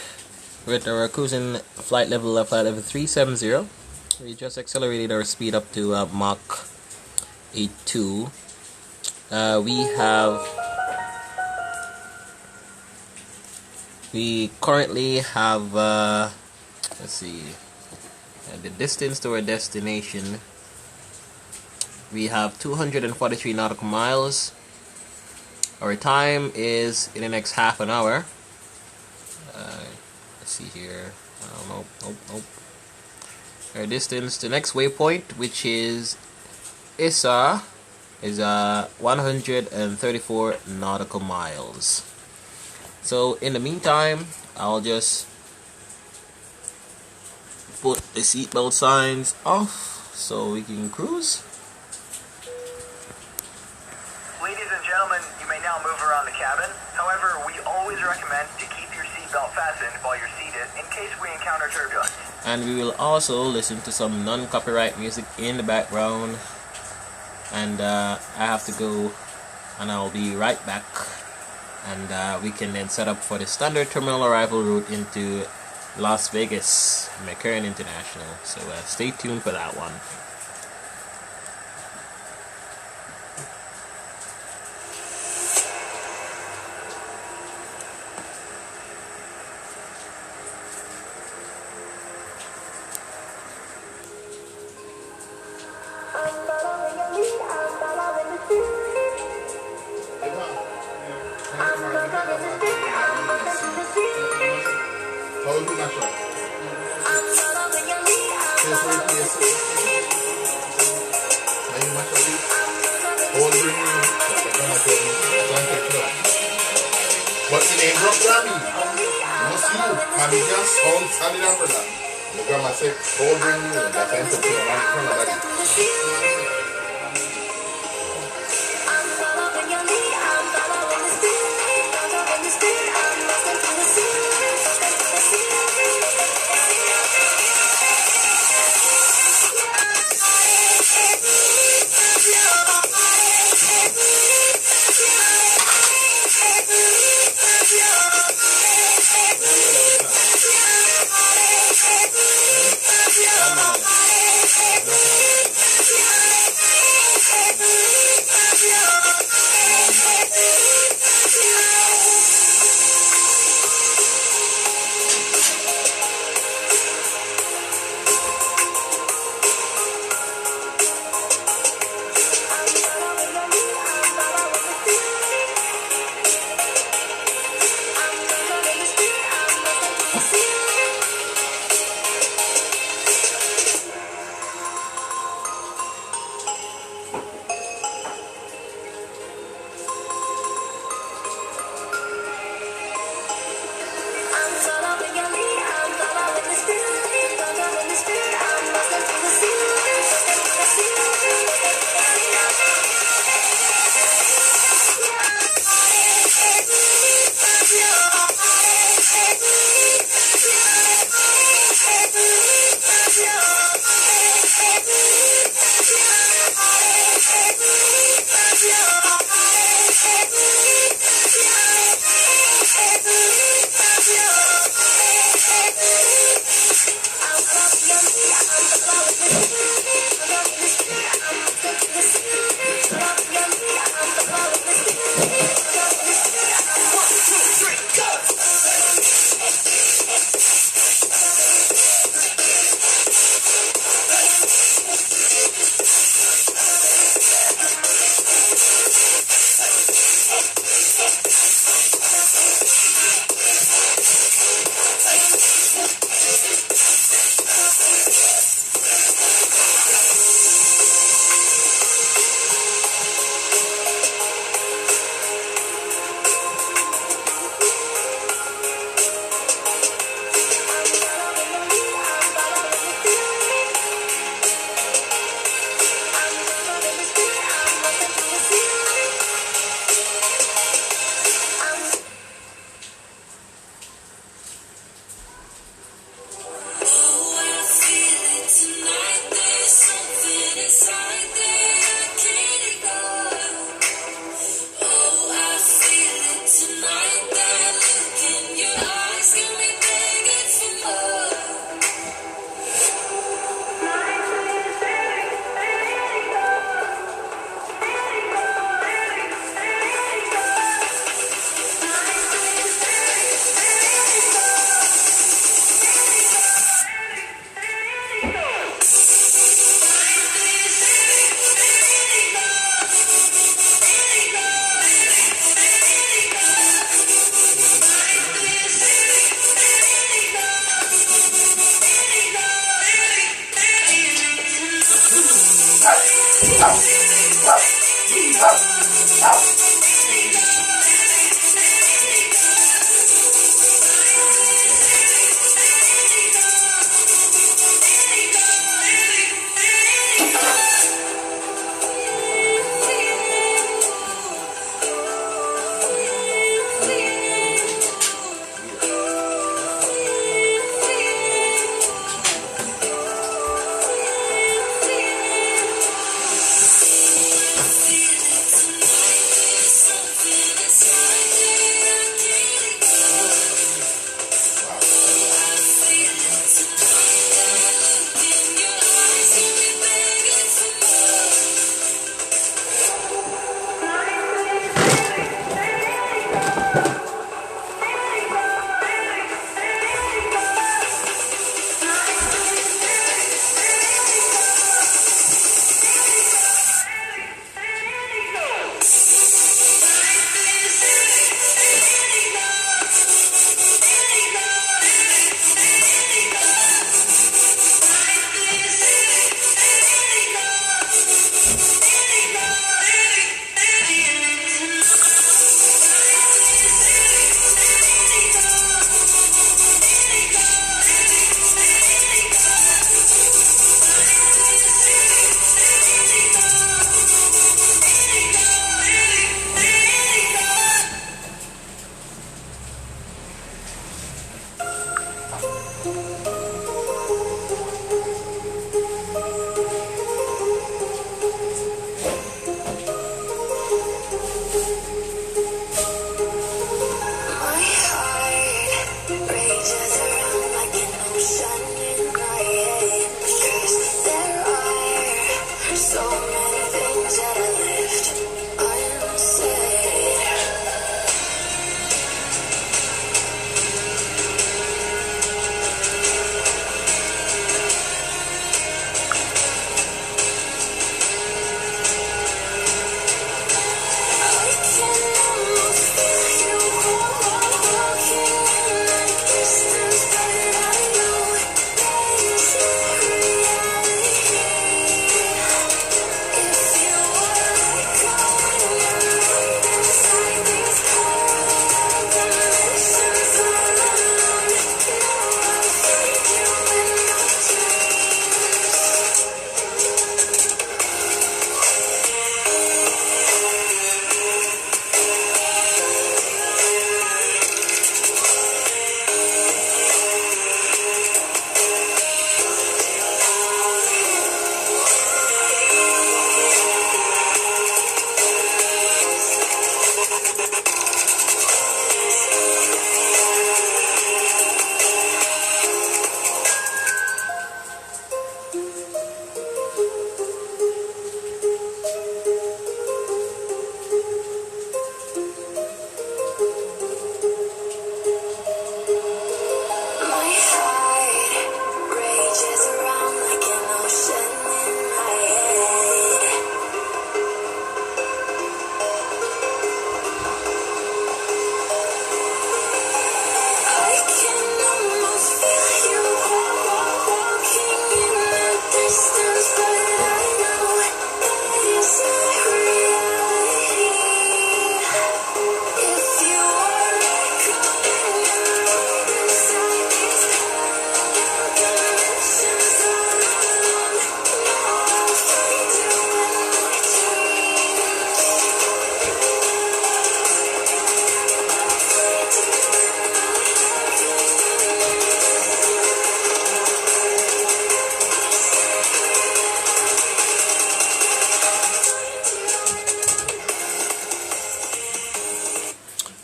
Speaker 1: with our cruising flight level 370, we just accelerated our speed up to Mach 8.2. We currently have, let's see, the distance to our destination. We have 243 nautical miles. Our time is in the next half an hour. Let's see here. Nope. Our distance to the next waypoint, which is Issa, is 134 nautical miles. So in the meantime, I'll just put the seatbelt signs off so we can cruise.
Speaker 4: Ladies and gentlemen, you may now move around the cabin. However, we always recommend to keep your seatbelt fastened while you're seated in case we encounter turbulence.
Speaker 1: And we will also listen to some non-copyright music in the background. And I have to go, and I'll be right back. And we can then set up for the standard terminal arrival route into Las Vegas, McCurran International. So stay tuned for that one.
Speaker 7: But in a rock Grammy, you must you, and he just sound solid after that. The grandma said, "Hold bring you," and that's time to put on front of that.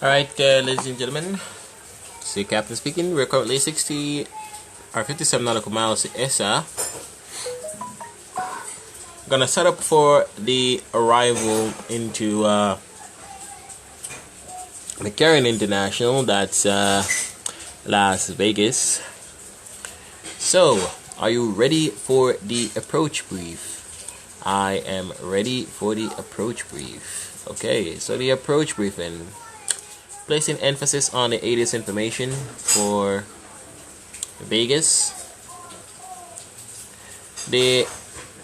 Speaker 1: Alright, ladies and gentlemen, this is Captain speaking. We're currently 60 or 57 nautical miles to ESA. Gonna set up for the arrival into McCarran International, that's Las Vegas. So, are you ready for the approach brief? I am ready for the approach brief. Okay, so the approach briefing, placing emphasis on the ADIS information for Vegas. The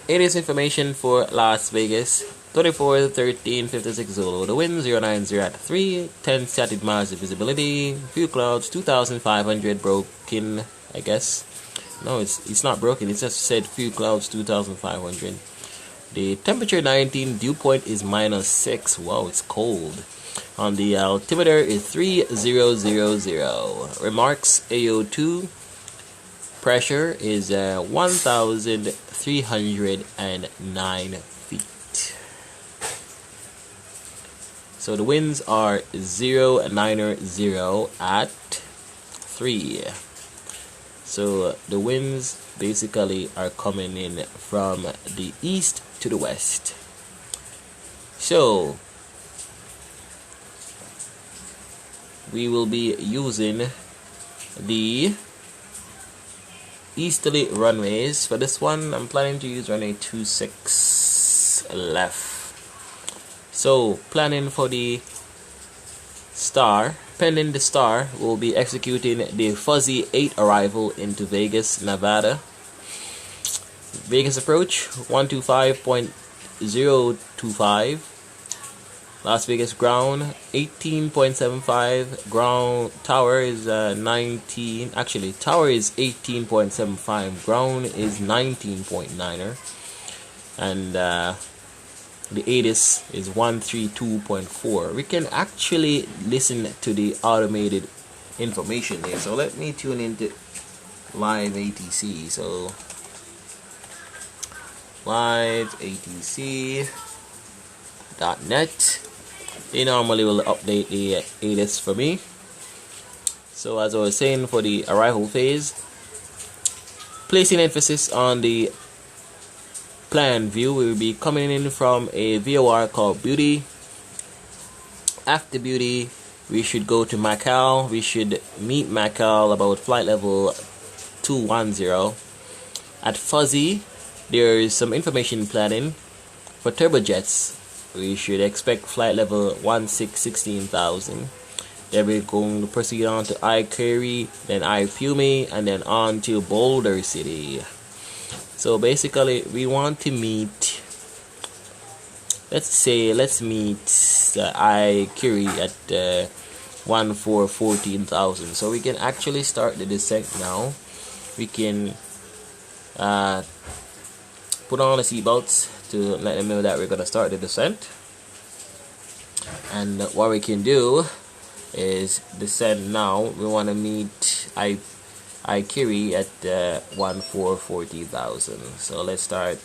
Speaker 1: it is information for Las Vegas. 241356 Zulu. The wind 090 at 3, 10 static miles of visibility, few clouds, 2,500 broken, I guess. No, it's not broken, it just said few clouds, 2,500. The temperature 19, dew point is -6. Wow, it's cold. On the altimeter is 3000. Remarks AO2. Pressure is 1,309 feet. So the winds are 090 at 3. So the winds basically are coming in from the east to the west. So we will be using the easterly runways. For this one, I'm planning to use runway 26 left. So planning for the star, pending the star, we'll be executing the fuzzy 8 arrival into Vegas, Nevada. Vegas approach 125.025. Las Vegas ground 18.75. Ground tower is 19. Actually, tower is 18.75. Ground is 19.9er, and the ATIS is 132.4. We can actually listen to the automated information there. So let me tune into live ATC. So liveatc.net. They normally will update the ATIS for me. So as I was saying, for the arrival phase, placing emphasis on the plan view, we will be coming in from a VOR called Beauty. After Beauty, we should go to Macau. We should meet Macau about flight level 210. At Fuzzy, there is some information planning for turbojets. We should expect flight level 16,000. Then we're going to proceed on to iCurry, then iPume, and then on to Boulder City. So basically, we want to meet, let's meet iCurry at 14,000. So we can actually start the descent now. We can put on the seatbelts to let them know that we're going to start the descent. And what we can do is descend now. We want to meet iCurry at 14,000. So let's start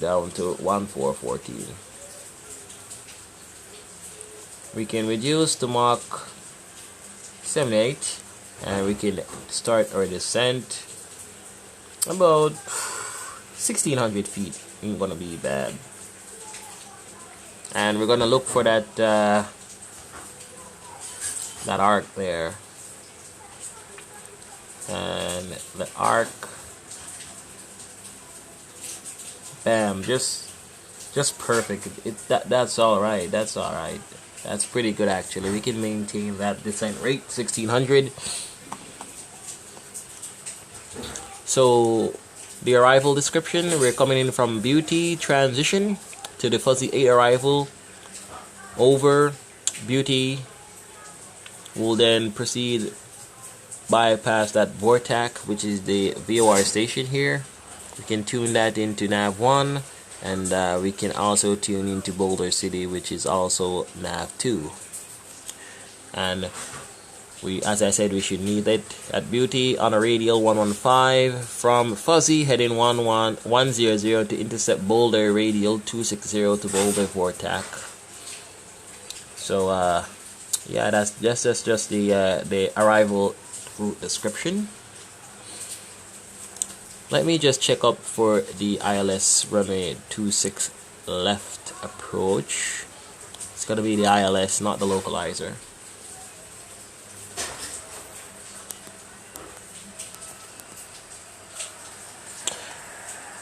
Speaker 1: down to 1414. We can reduce to Mach 78, and we can start our descent about 1,600 feet. Ain't gonna be bad. And we're gonna look for that that arc there, and the arc, bam, just perfect. That's all right. That's all right. That's pretty good actually. We can maintain that descent rate 1,600. So the arrival description, we're coming in from Beauty transition to the Fuzzy 8 arrival over Beauty. We'll then proceed bypass that Vortac, which is the VOR station here. We can tune that into nav 1, and we can also tune into Boulder City, which is also nav 2. And we, as I said, we should meet it at Beauty on a radial 115 from Fuzzy heading 100 to intercept Boulder radial 260 to Boulder Vortac. So yeah, that's just the arrival route description. Let me just check up for the ILS runway 26 left approach. It's gonna be the ILS, not the localizer.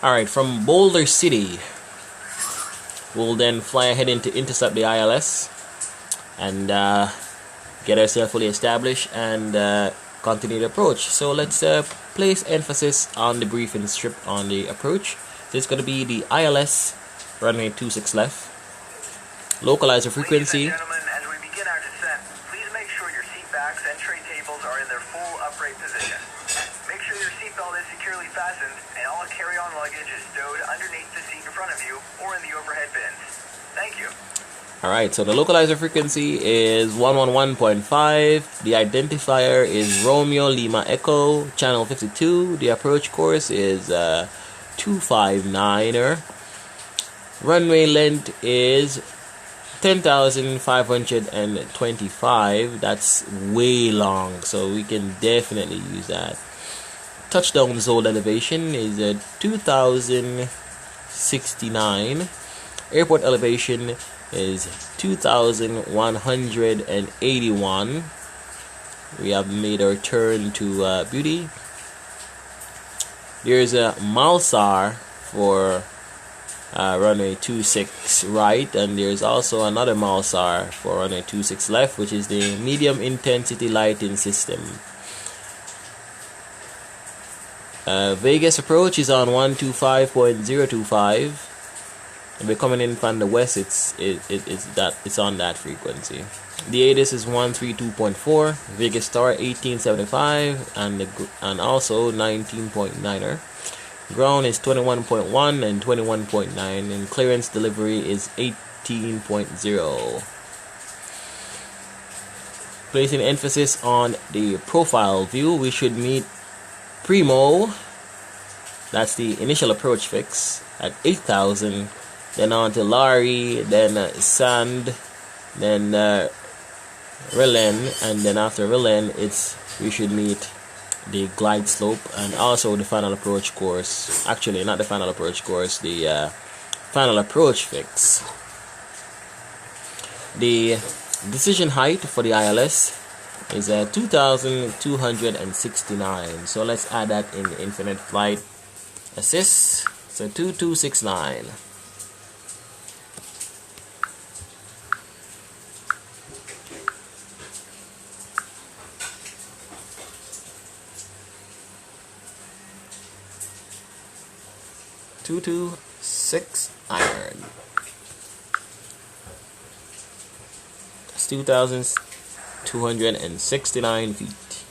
Speaker 1: Alright, from Boulder City, we'll then fly ahead to intercept the ILS and get ourselves fully established and continue the approach. So let's place emphasis on the briefing strip on the approach. This is going to be the ILS runway 26 left. Localizer frequency.
Speaker 4: Ladies and gentlemen, as we begin our descent, please make sure your seat backs and tray tables are in their full upright position. Make sure your seatbelt is securely fastened and all carry-on luggage is stowed underneath the seat in front of you or in the overhead bins. Thank you.
Speaker 1: Alright, so the localizer frequency is 111.5. The identifier is Romeo Lima Echo, channel 52. The approach course is 259er. Runway length is 10,525. That's way long, so we can definitely use that. Touchdown zone elevation is 2,069. Airport elevation is 2,181. We have made our turn to Beauty. There's a Malsar for runway 26 right, and there's also another Malsar for runway 26 left, which is the medium intensity lighting system. Vegas approach is on 125.025. and we're coming in from the west. It's on that frequency. The ADIS is 132.4. Vegas Star 1875 and also 19.9er. Ground is 21.1 and 21.9, and clearance delivery is 18.0. Placing emphasis on the profile view, we should meet Primo, that's the initial approach fix, at 8,000, then on to Larry, then Sand, then Rillen, and then after Rillen, we should meet the glide slope and also the final approach course. Actually, not the final approach course, the final approach fix. The decision height for the ILS is 2,269. So let's add that in the infinite flight assist. So 2269. iron. That's 2,269 feet.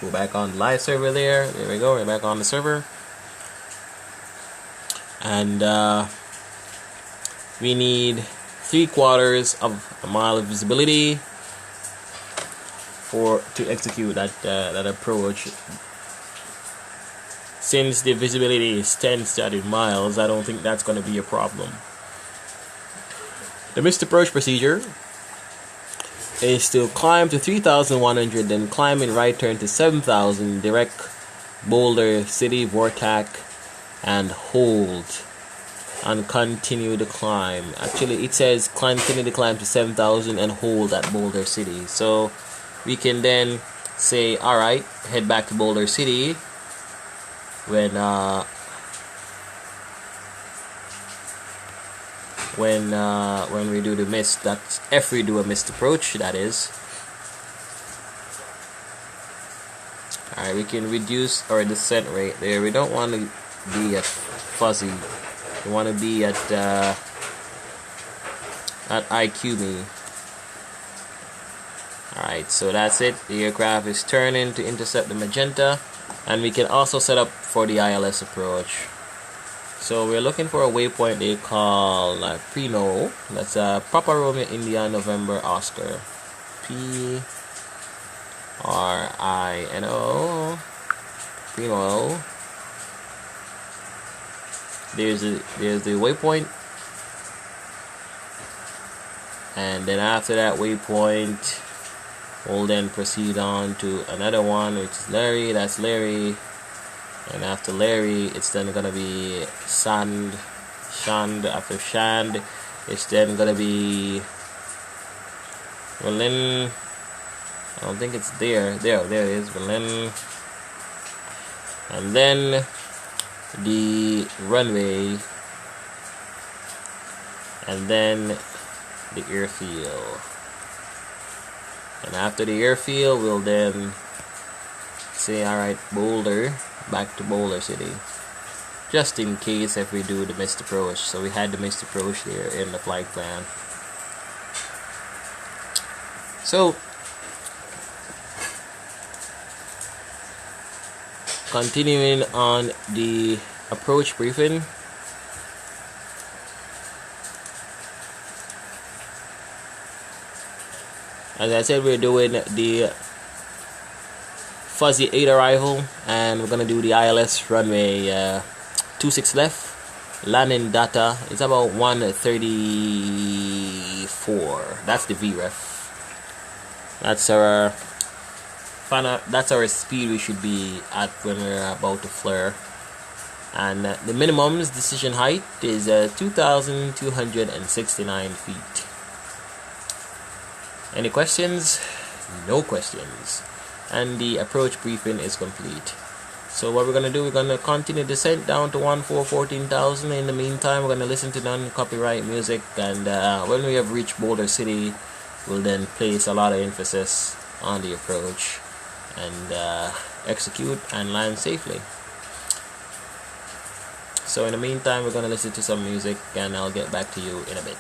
Speaker 1: Go back on the live server there. There we go. We're back on the server. And we need 3/4 of a mile of visibility to execute that approach. Since the visibility is 10 static miles, I don't think that's going to be a problem. The missed approach procedure is to climb to 3,100, then climb in right turn to 7,000, direct Boulder City, Vortac, and hold, and continue the climb. Actually, it says continue the climb to 7,000 and hold at Boulder City. So we can then say, alright, head back to Boulder City when we do the missed, that's if we do a missed approach, that is. Alright, we can reduce our descent rate there. We don't want to be at fuzzy. We want to be at IQme. Alright, so that's it. The aircraft is turning to intercept the magenta, and we can also set up for the ILS approach. So we're looking for a waypoint they call Prino. That's Papa Romeo India November Oscar. Prino. Prino. There's the waypoint, and then after that waypoint, we'll then proceed on to another one, which is Larry. That's Larry. And after Larry, it's then gonna be Shand. After Shand, it's then gonna be Berlin. I don't think it's there. There it is, Berlin. And then the runway, and then the airfield. And after the airfield, we'll then say, alright, Boulder. back to Boulder City, just in case if we do the missed approach. So we had the missed approach there in the flight plan. So continuing on the approach briefing. As I said, we're doing the Fuzzy 8 arrival, and we're gonna do the ILS runway 26 left. Landing data is about 134. That's the VREF. That's our speed we should be at when we're about to flare. And the minimum's decision height is 2,269 feet. Any questions? No questions. And the approach briefing is complete. So what we're going to do, we're going to continue descent down to 14,000. In the meantime, we're going to listen to non-copyright music. And when we have reached Boulder City, we'll then place a lot of emphasis on the approach and execute and land safely. So in the meantime, we're going to listen to some music, and I'll get back to you in a bit.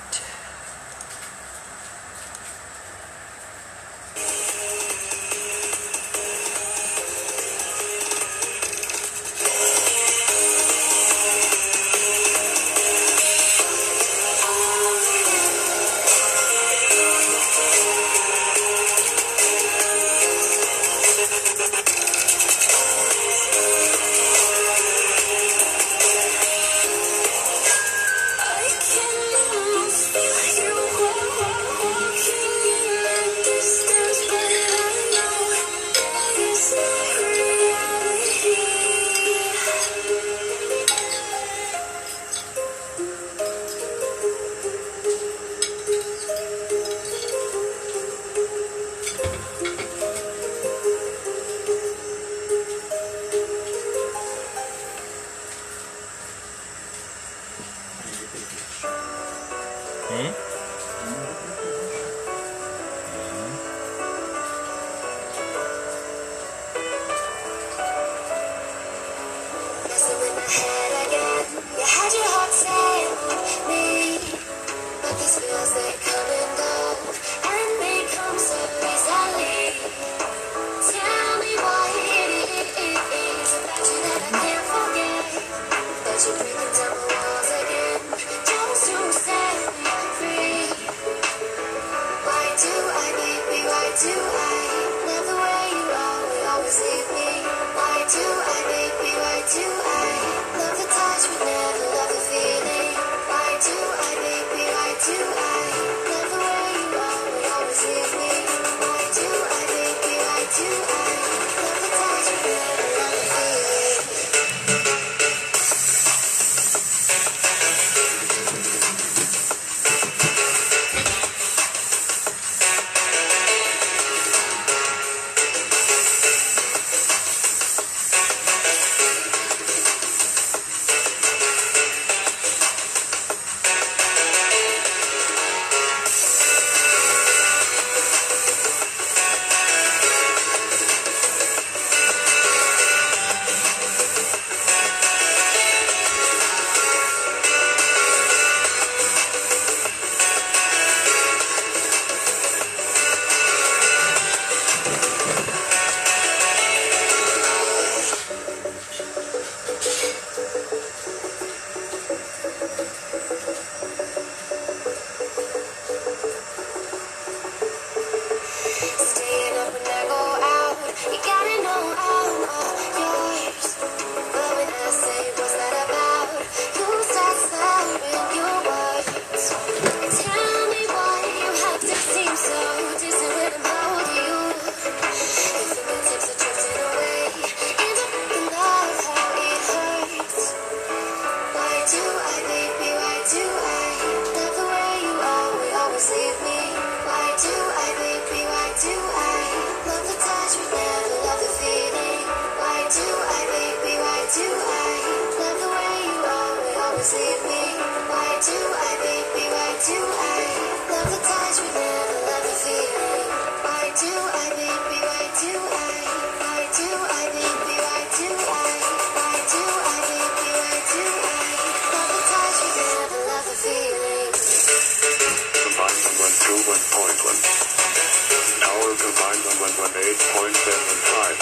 Speaker 3: 8.75.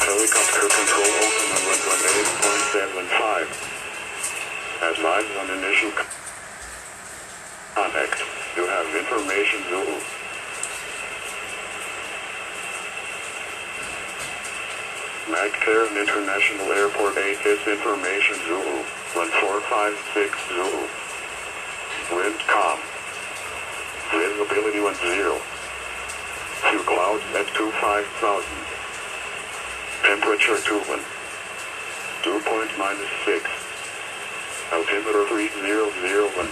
Speaker 3: Helicopter control open on runway 8.75. At live on initial contact. You have information Zulu. McCarran International Airport 8 is information Zulu. 1456 Zulu. Wind calm. Visibility 10. Few clouds at 25,000. Temperature 21. Dew point -6. Altimeter 3001.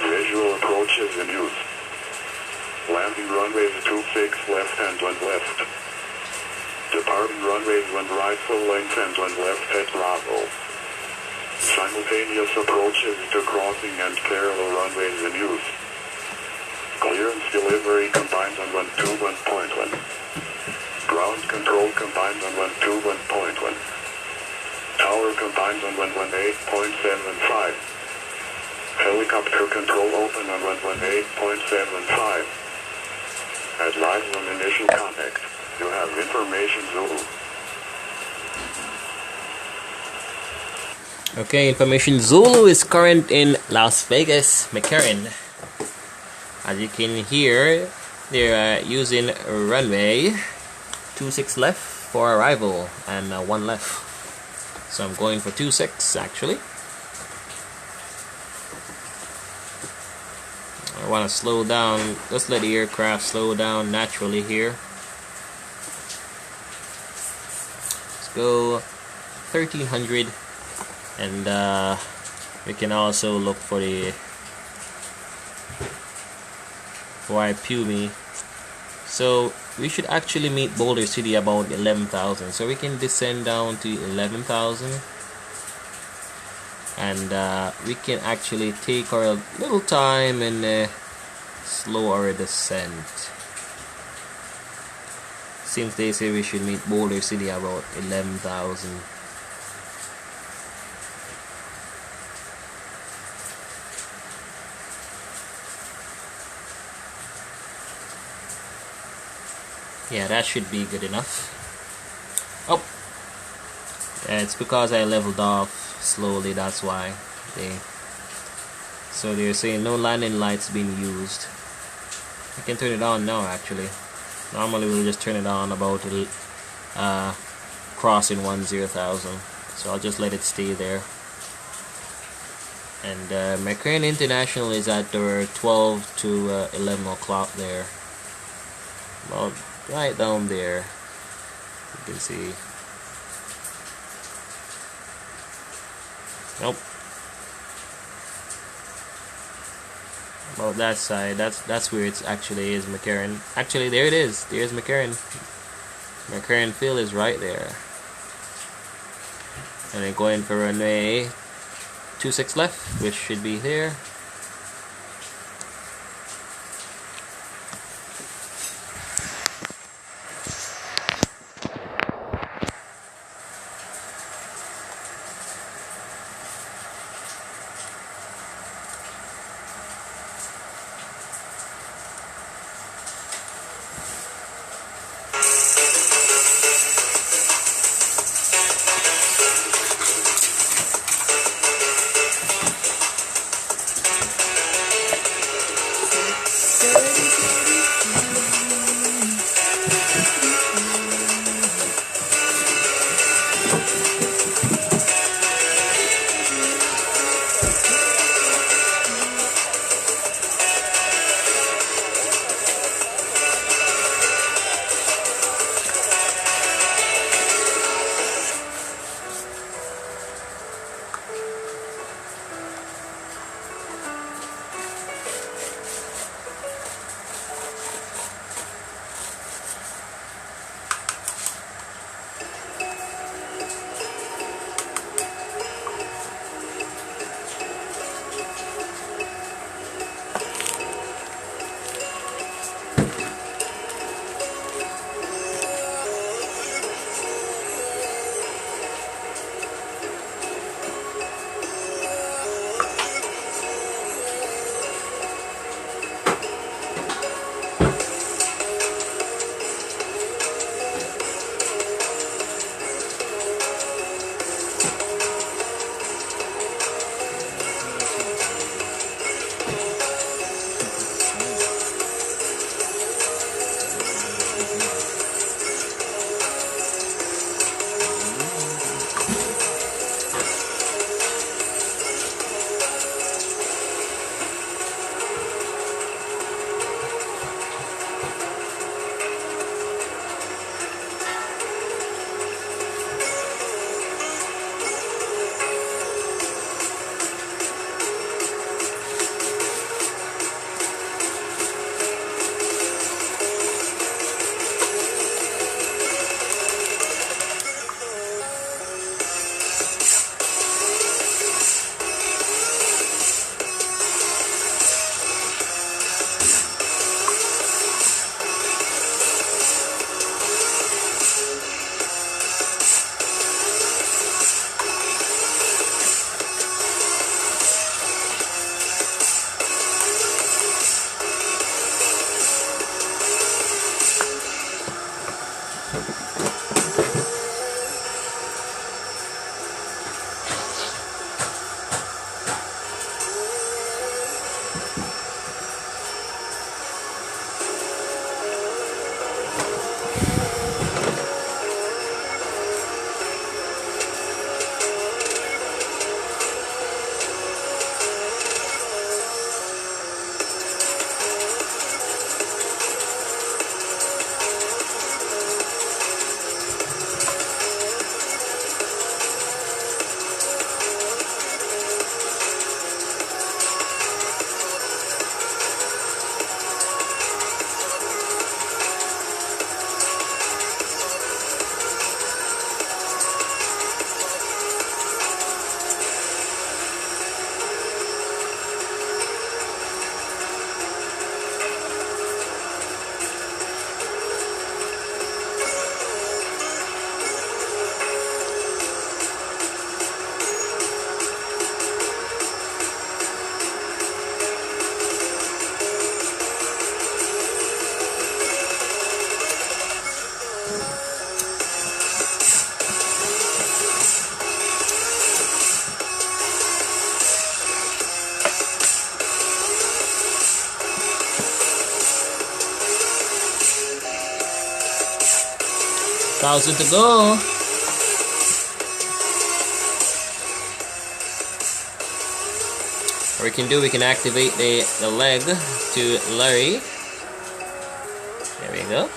Speaker 3: Visual approaches in use. Landing runways 26 left and 1 left. Departing runways 1 right full length and 1 left at Bravo. Simultaneous approaches to crossing and parallel runways in use. Clearance delivery combined on 121.1. Ground control combined on 121.1. Tower combined on 118.75. Helicopter control open on 118.75. At live on initial contact. You have information Zulu.
Speaker 1: Okay, information Zulu is current in Las Vegas, McCarran. As you can hear, they're using runway 26 left for arrival and 1 left. So I'm going for 26 actually. I want to slow down, just let the aircraft slow down naturally here. Let's go 1300, and we can also look for the Waipumi. So we should actually meet Boulder City about 11,000, so we can descend down to 11,000, and we can actually take our little time and slow our descent. Since they say we should meet Boulder City about 11,000. Yeah, that should be good enough. Oh, yeah, it's because I leveled off slowly, that's why. So they're saying no landing lights being used. I can turn it on now actually. Normally we'll just turn it on about crossing 10,000. So I'll just let it stay there. And McCarran International is at 12 to 11 o'clock there. Well, right down there, you can see. Nope. About that side, that's where it actually is, McCarran. Actually, there it is. There's McCarran. McCarran Field is right there. And then going for runway 26 left, which should be here. 1,000 to go. What we can do, we can activate the leg to Larry. There we go.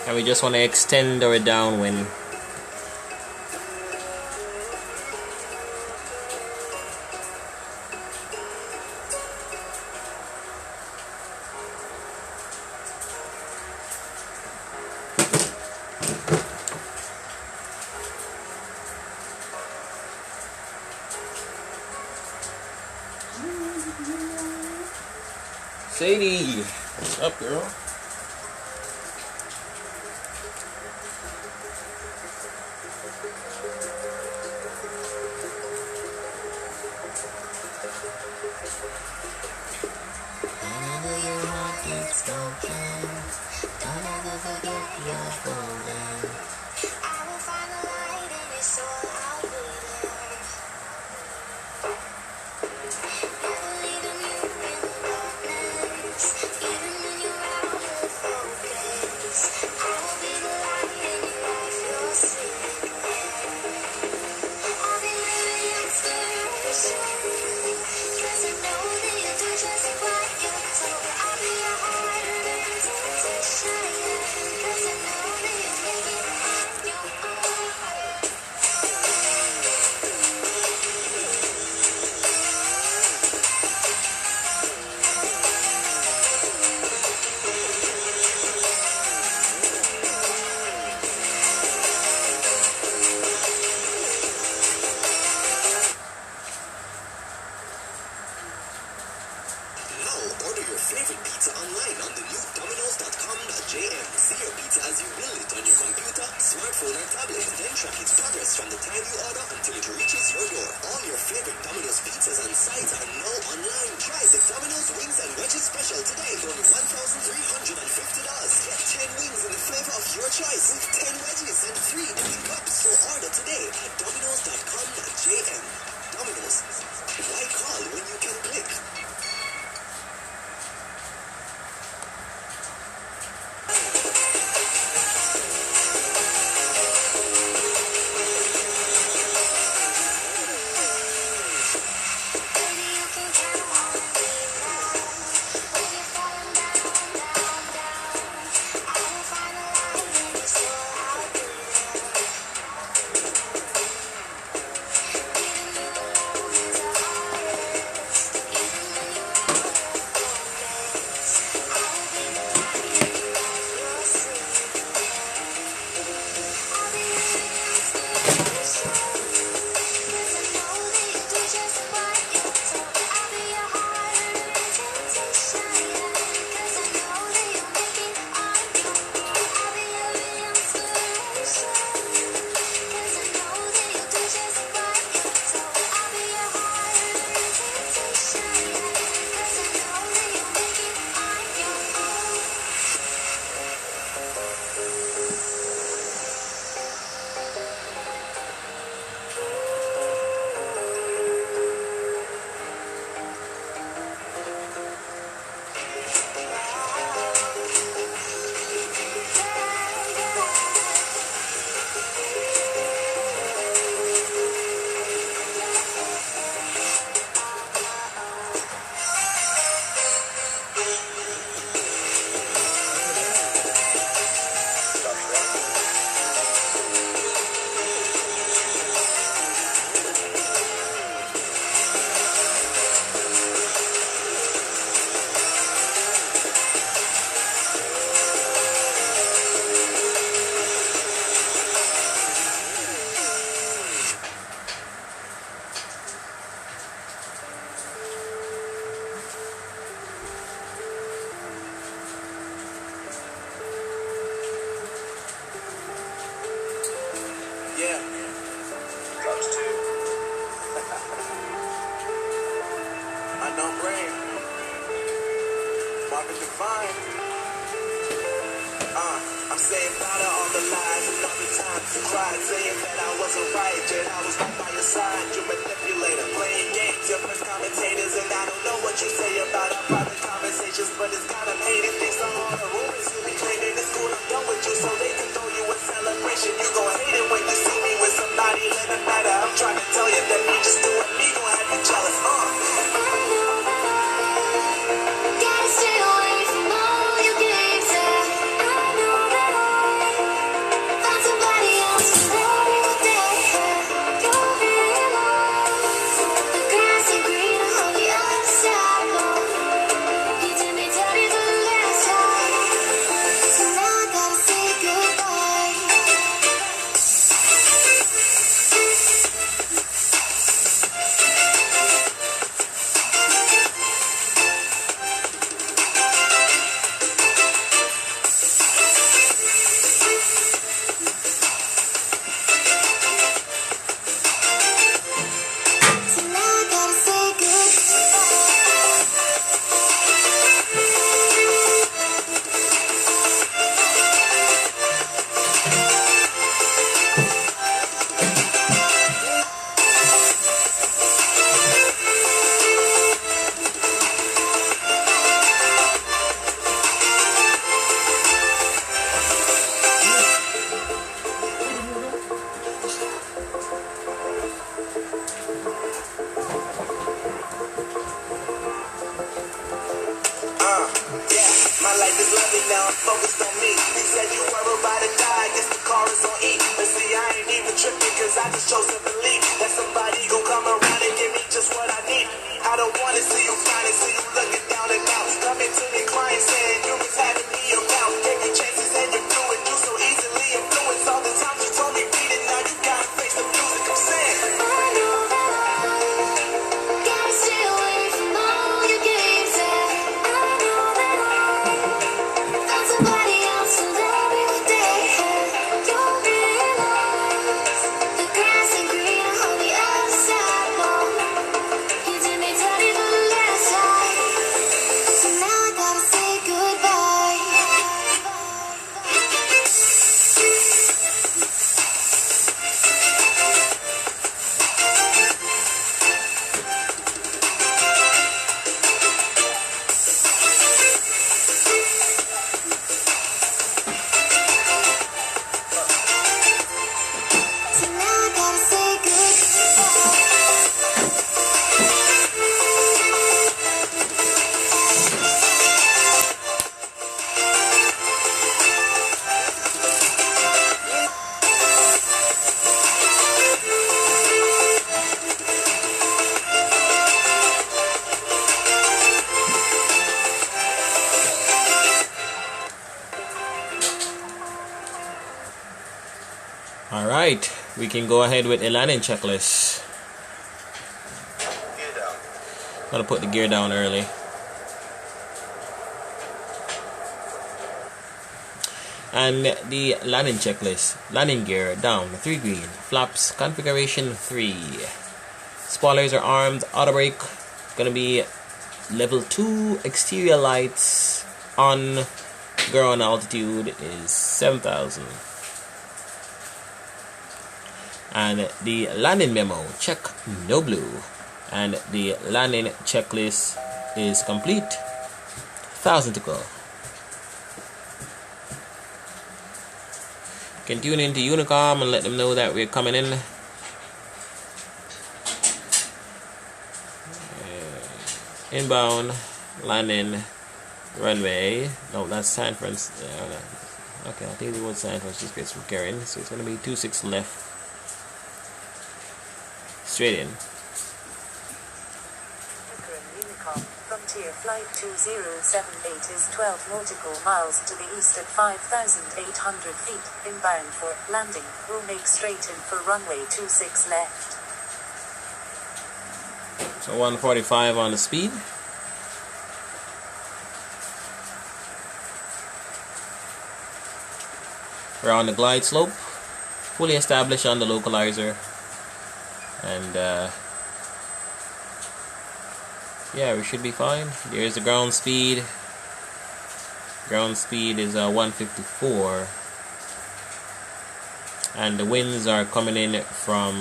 Speaker 1: And we just want to extend our downwind. Sadie, what's up, girl?
Speaker 2: Whenever your heart gets broken, don't ever forget your golden. I will find the light in your soul, I'll be there. Never leaving you in the darkness, even when you're out of focus. I will be the light in your life, you'll see it there. I'll be living your inspiration, 'cause I know that you do just what you're told. I'll be your heart and intuition, 'cause I know that you make it on your own.
Speaker 9: Now order your favorite pizza online on the new Domino's.com.jm. See your pizza as you build it on your computer, smartphone, or tablet. Then track its progress from the time you order until it reaches your door. All your favorite Domino's pizzas and sides are now online. Try the Domino's Wings and Wedges special today for only $1,350. Get 10 wings in the flavor of your choice with 10 wedges and 3 empty cups. So order today at Domino's.com.jm. Domino's. Why call when you can click?
Speaker 2: Baby, you can count on me now. When you're falling down, down, down, I will find the light in your soul, I'll be there. Even you alone is a artist, even all the lies and all the times you cried, saying that I wasn't right, yet I was right by your side. You manipulator, playing games, your first commentators, and I don't know what you say about our private conversations, but it's kinda made it. These are all the rumors you be claiming. It's cool, I'm done with you, so they can throw you a celebration. You gon' hate it when you see me with somebody, let it matter. I'm trying to tell you that me just doing me gon' have you jealous.
Speaker 10: Gotta stay away from all your games. I know that I found somebody else to love you there. You'll realize the grass ain't greener on the other side. No, you did me dirty the last time, so now I gotta say goodbye. So now I gotta say
Speaker 2: Yeah, my life is lovely now, I'm focused on me. You said you were about to die, guess the car is on E. But see, I ain't even tripping, cause I just chose to believe that somebody gon' come around and give me just what I need. I don't wanna see you crying, see you looking down and out. Coming to me crying, saying you was having me around. Gave you chances and you blew it, you so easily influenced. All the times you told me beat it, now you gotta face the music I'm saying.
Speaker 10: I know that I gotta stay away from all your games. I know that I found somebody else to love you there. You'll realize the grass ain't greener on the other side. No, you did me dirty the last time, so now I gotta say goodbye. So now I gotta say goodbye.
Speaker 1: Alright, we can go ahead with a landing checklist.
Speaker 2: Gear down.
Speaker 1: Gotta put the gear down early. And the landing checklist: landing gear down 3 green, flaps configuration 3, spoilers are armed, auto brake gonna be level 2, exterior lights on, ground altitude is 7,000. And the landing memo: check no blue. And the landing checklist is complete. 1,000 to go. Can tune into Unicom and let them know that we're coming in. Inbound, landing, runway. No, that's San Francisco. Okay, I think it was San Francisco. It's from Karen. So it's going to be 26 left. Straight in.
Speaker 5: Unicom, Frontier Flight 2078 is 12 nautical miles to the east at 5,800 feet, inbound for landing, will make straight in for runway 26 left.
Speaker 1: So 145 on the speed. We're on the glide slope, fully established on the localizer. And yeah, we should be fine. Here's the ground speed. Ground speed is 154. and the winds are coming in from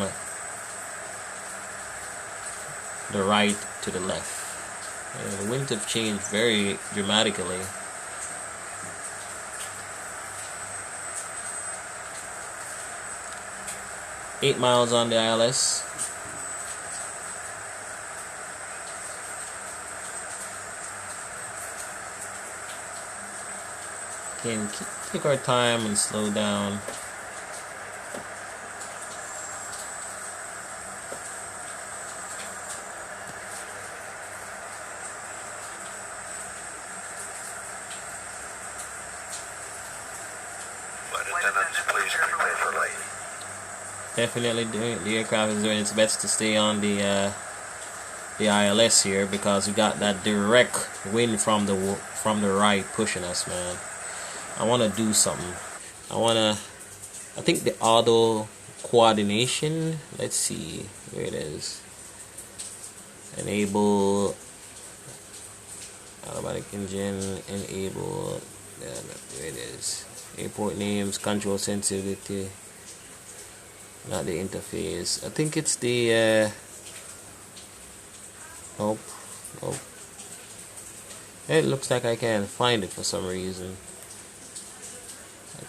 Speaker 1: the right to the left. The winds have changed very dramatically. Eight miles on the ILS. Can take our time and slow down. Definitely the aircraft is doing its best to stay on the ILS here, because we got that direct wind from the right pushing us, man. I want to do something. I think the auto coordination, let's see where it is. Enable automatic engine, enable, where it is. Airport names, control sensitivity, not the interface. I think it's the nope. It looks like I can't find it for some reason.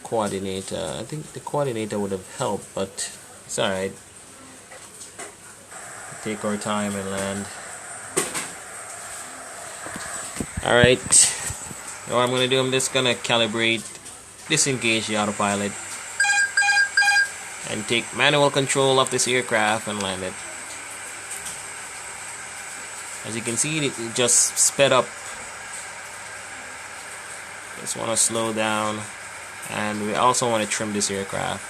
Speaker 1: Coordinator. I think the coordinator would have helped, but it's alright. Take our time and land. Alright. What I'm gonna do, I'm just gonna calibrate, disengage the autopilot, and take manual control of this aircraft and land it. As you can see, it just sped up. Just want to slow down, and we also want to trim this aircraft.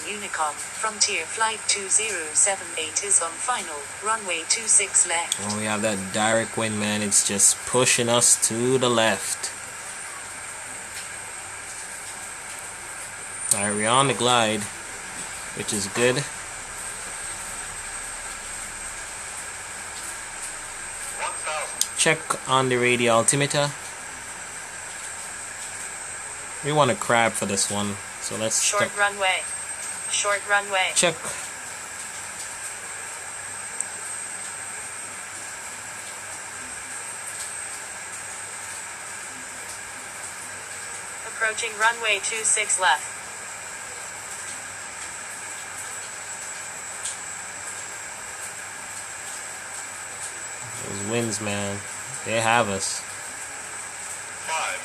Speaker 5: Unicom, Frontier Flight 2078 is on final, runway 26 left.
Speaker 1: Oh, we have that direct wind, man. It's just pushing us to the left. Alright, we're on the glide, which is good. Check on the radio altimeter. We want a crab for this one, so let's
Speaker 5: short runway. Short runway.
Speaker 1: Check.
Speaker 5: Approaching runway 26 left.
Speaker 1: Those winds, man, they have us.
Speaker 3: 500.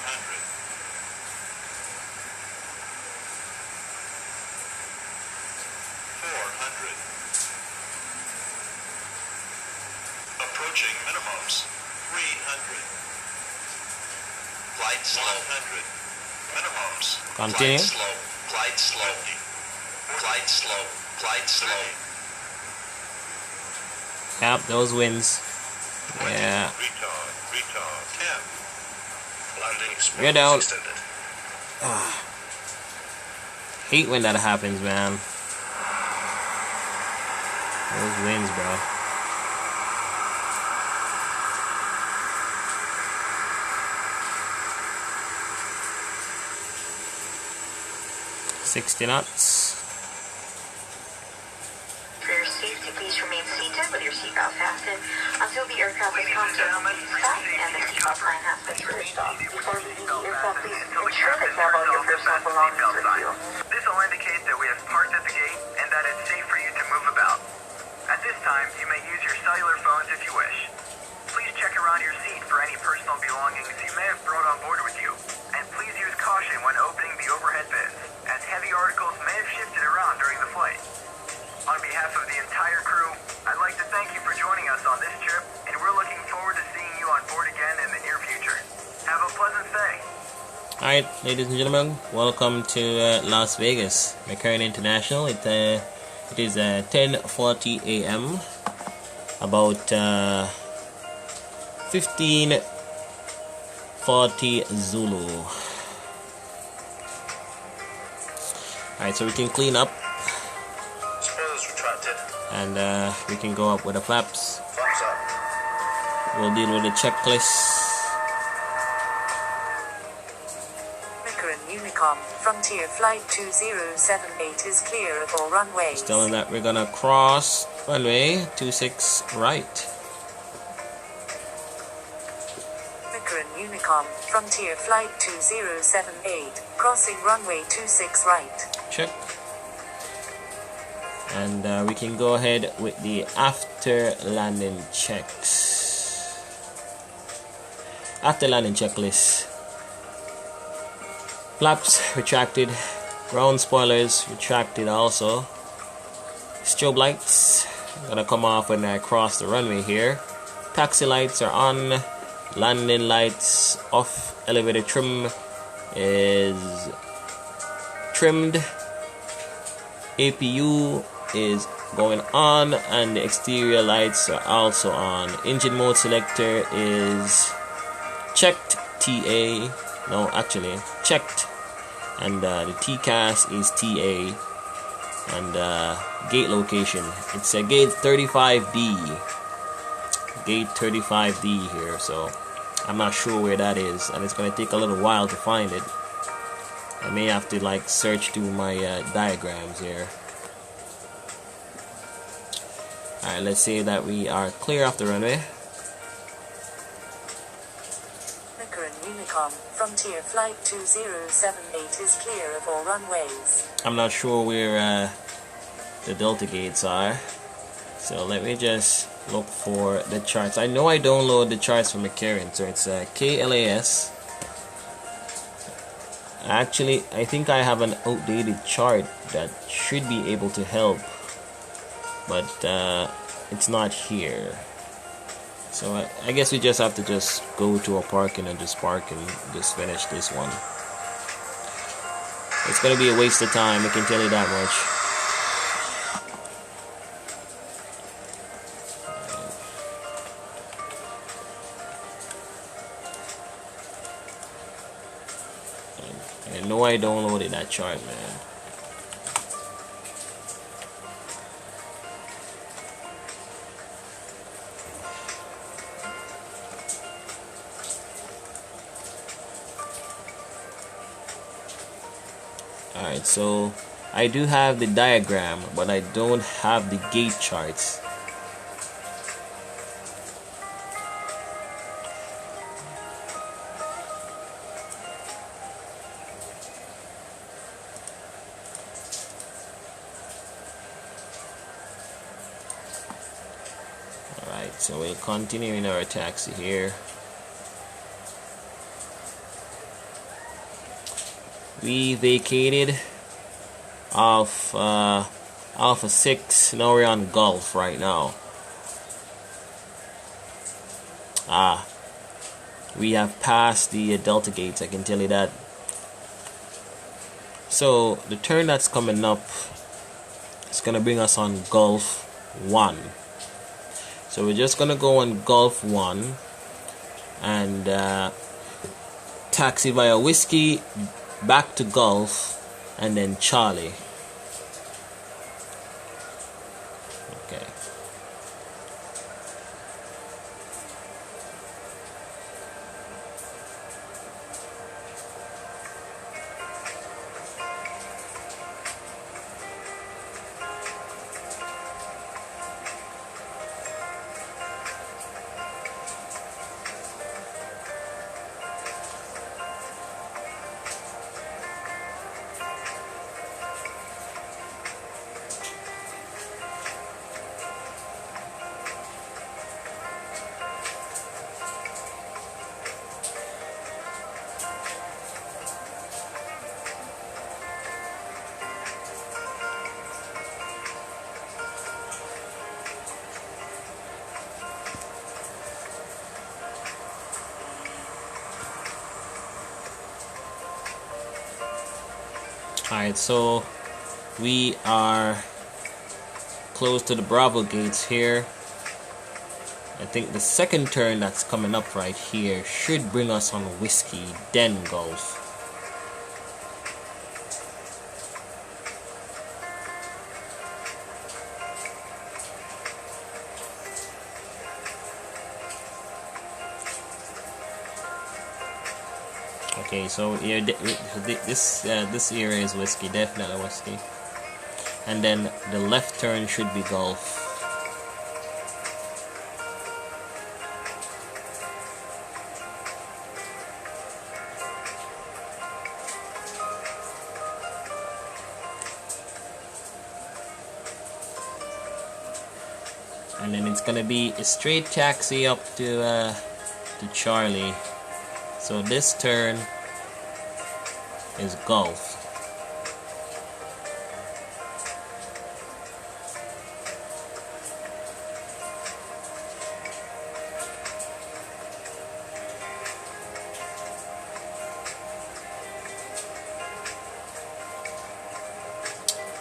Speaker 3: 400. Approaching minimums. 300. Glide slow. 100. Minimums.
Speaker 1: Continue.
Speaker 3: Glide slow. Glide slow. Glide slow. Glide slow.
Speaker 1: Yep, those winds. Yeah.
Speaker 3: Retard. 10. Landing speed
Speaker 1: You're down.
Speaker 3: extended.
Speaker 1: Hate when that happens, man. Those winds, bro. $60 knots.
Speaker 6: For your safety, please remain seated with your seatbelt fastened until the aircraft is comfortably stopped and the seatbelt sign has been switched off. Before leaving the aircraft, please ensure that you have all your personal belongings with you.
Speaker 4: This will indicate that we have parked at the gate and that it's safe for you to move about. At this time, you may use your cellular phones if you wish. Please check around your seat for any personal belongings you may have brought on board with you. And please use caution when opening the overhead bins, as heavy articles may have shifted around during the flight. On behalf of the entire crew, I'd like to thank you for joining us on this trip, and we're looking forward to seeing you on board again in the near future. Have a pleasant stay.
Speaker 1: Alright, ladies and gentlemen, welcome to Las Vegas, McCurran International. It's It is 10:40 a.m. about 15:40 Zulu. Alright, so we can clean up
Speaker 11: Spoilers retracted.
Speaker 1: and we can go up with the flaps.
Speaker 11: Flaps up.
Speaker 1: We'll deal with the checklist.
Speaker 5: Micron Unicom, Frontier Flight 2078 is clear of all runways.
Speaker 1: Just telling that we're gonna cross runway 26 right.
Speaker 5: Micron Unicom, Frontier Flight 2078, crossing runway 26 right.
Speaker 1: Check. And we can go ahead with the after landing checks. After landing checklist. Flaps retracted. Ground spoilers retracted also. Strobe lights gonna come off when I cross the runway here. Taxi lights are on. Landing lights off. Elevator trim is trimmed. APU is going on, and the exterior lights are also on. Engine mode selector is checked. TA, no, actually checked, and the TCAS is TA, and gate location, it's a gate 35D. Gate 35D here, so I'm not sure where that is, and it's gonna take a little while to find it. I may have to like search through my diagrams here. Alright, let's say that we are clear off the runway.
Speaker 5: Micron Unicom, Frontier Flight 2078 is clear of all runways.
Speaker 1: I'm not sure where the Delta gates are, so let me just look for the charts. I know I download the charts from Macarian, so it's KLAS. Actually, I think I have an outdated chart that should be able to help, but it's not here. So I guess we just have to just go to a parking and just park and just finish this one. It's gonna be a waste of time, I can tell you that much. I know I downloaded that chart, man. Alright, so I do have the diagram, but I don't have the gate charts. Alright, so we'll continue in our taxi here. We vacated off Alpha 6. Now we're on Gulf right now. We have passed the Delta gates, I can tell you that. So the turn that's coming up is gonna bring us on Gulf 1. So we're just gonna go on Gulf 1 and taxi via Whiskey back to Gulf and then Charlie. Okay. Alright, so we are close to the Bravo gates here. I think the second turn that's coming up right here should bring us on Whiskey, then Golf. Okay, so yeah, this area is Whiskey, definitely Whiskey, and then the left turn should be Golf. And then it's gonna be a straight taxi up to Charlie. So this turn is Golf.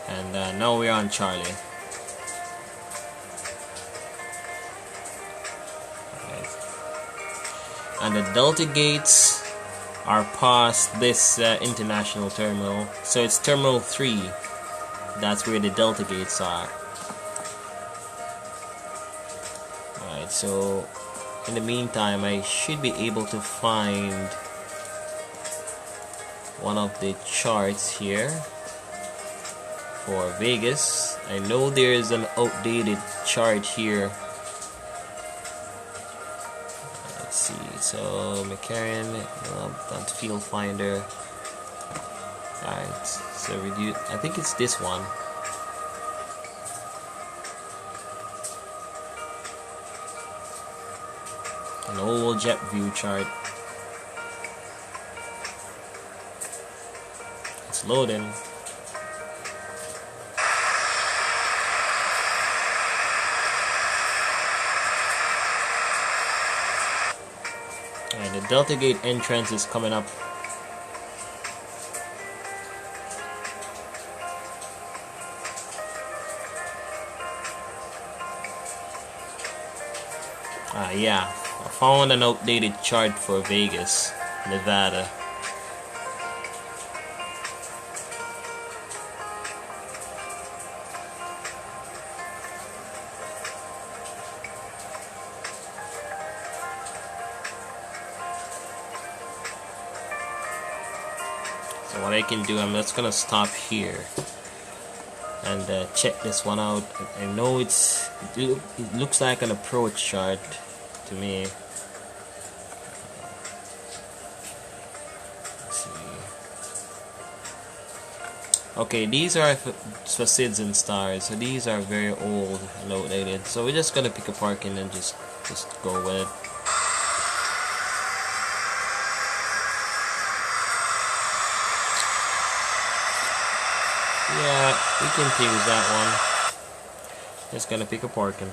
Speaker 1: And now we're on Charlie. And the Delta gates are past this international terminal. So it's Terminal 3. That's where the Delta gates are. Alright, so in the meantime, I should be able to find one of the charts here for Vegas. I know there is an outdated chart here. So McCarran, on Field Finder. Alright, so review. I think it's this one. An old jet view chart. It's loading. And the Delta Gate entrance is coming up. Yeah, I found an outdated chart for Vegas, Nevada. So what I can do, I'm just gonna stop here and check this one out. I know it looks like an approach chart to me. Let's see. Okay, these are for SIDS and stars, so these are very old and outdated. So we're just gonna pick a parking and just go with it. Yeah, we can use that one. Just gonna pick a parking.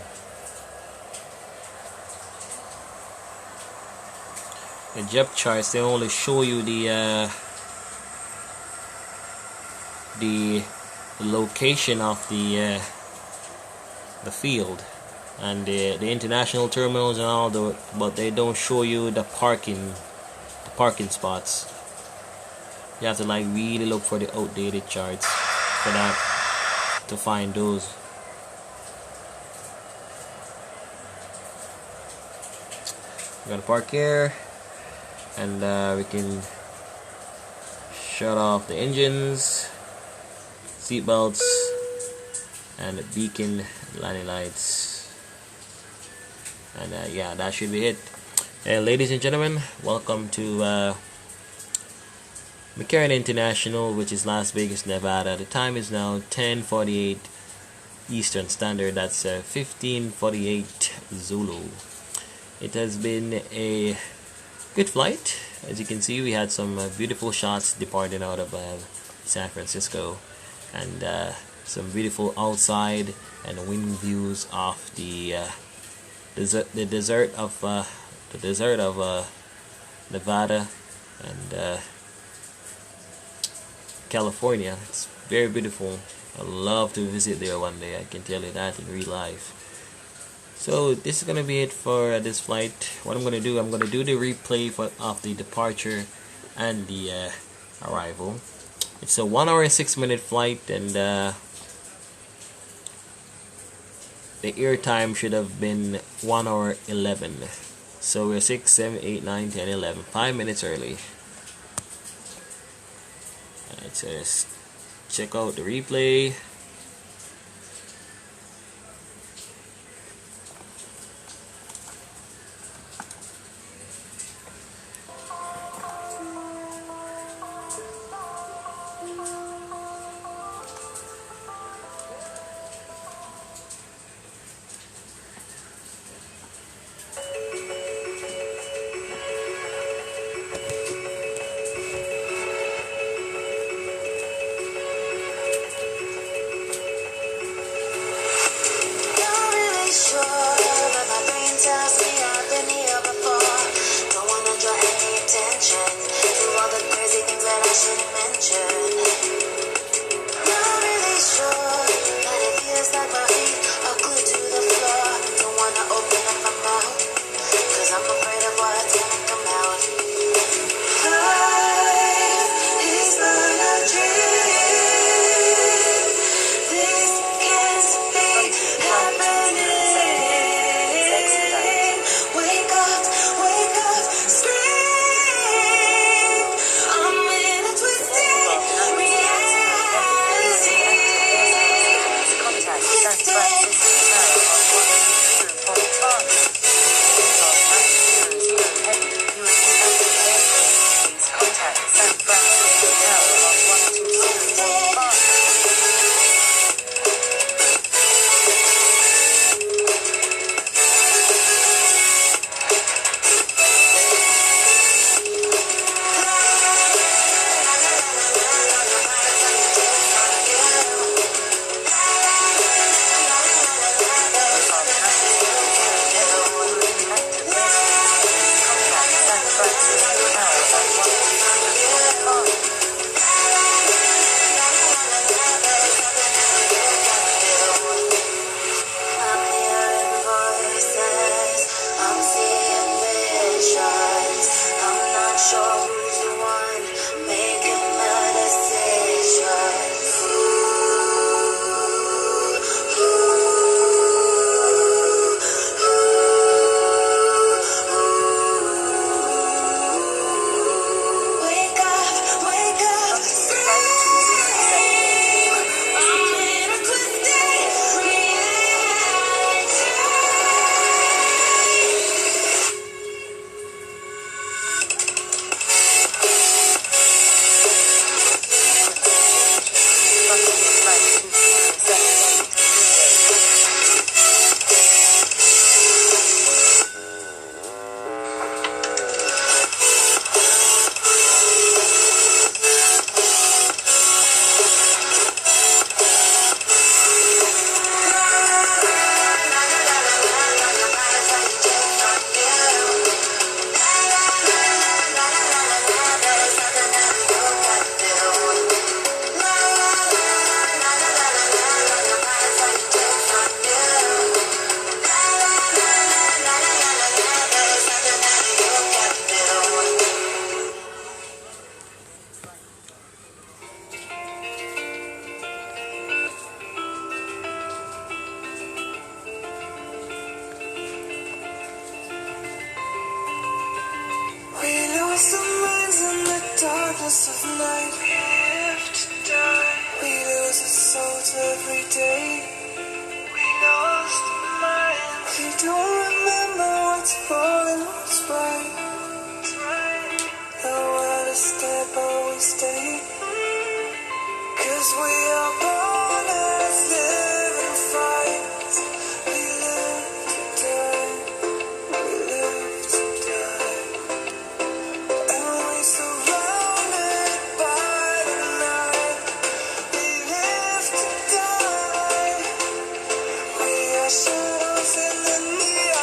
Speaker 1: The jet charts, they only show you the location of the field and the international terminals and all that, but they don't show you the parking spots. You have to like really look for the outdated charts for that to find those. We're gonna park here, and we can shut off the engines, seat belts, and the beacon landing lights, and yeah, that should be it. Ladies and gentlemen, welcome to McCarran International, which is Las Vegas, Nevada. The time is now 10:48 Eastern Standard. That's 15:48 Zulu. It has been a good flight. As you can see, we had some beautiful shots departing out of San Francisco, and some beautiful outside and wind views of the desert of Nevada and California. It's very beautiful, I'd love to visit there one day, I can tell you that in real life. So this is gonna be it for this flight. What I'm gonna do the replay of the departure and the arrival. It's a 1 hour and 6 minute flight, and the air time should have been 1 hour 11. So we're 6, 7, 8, 9, 10, 11, 5 minutes early. Alright, so let's check out the replay.
Speaker 2: Shadows in the neon.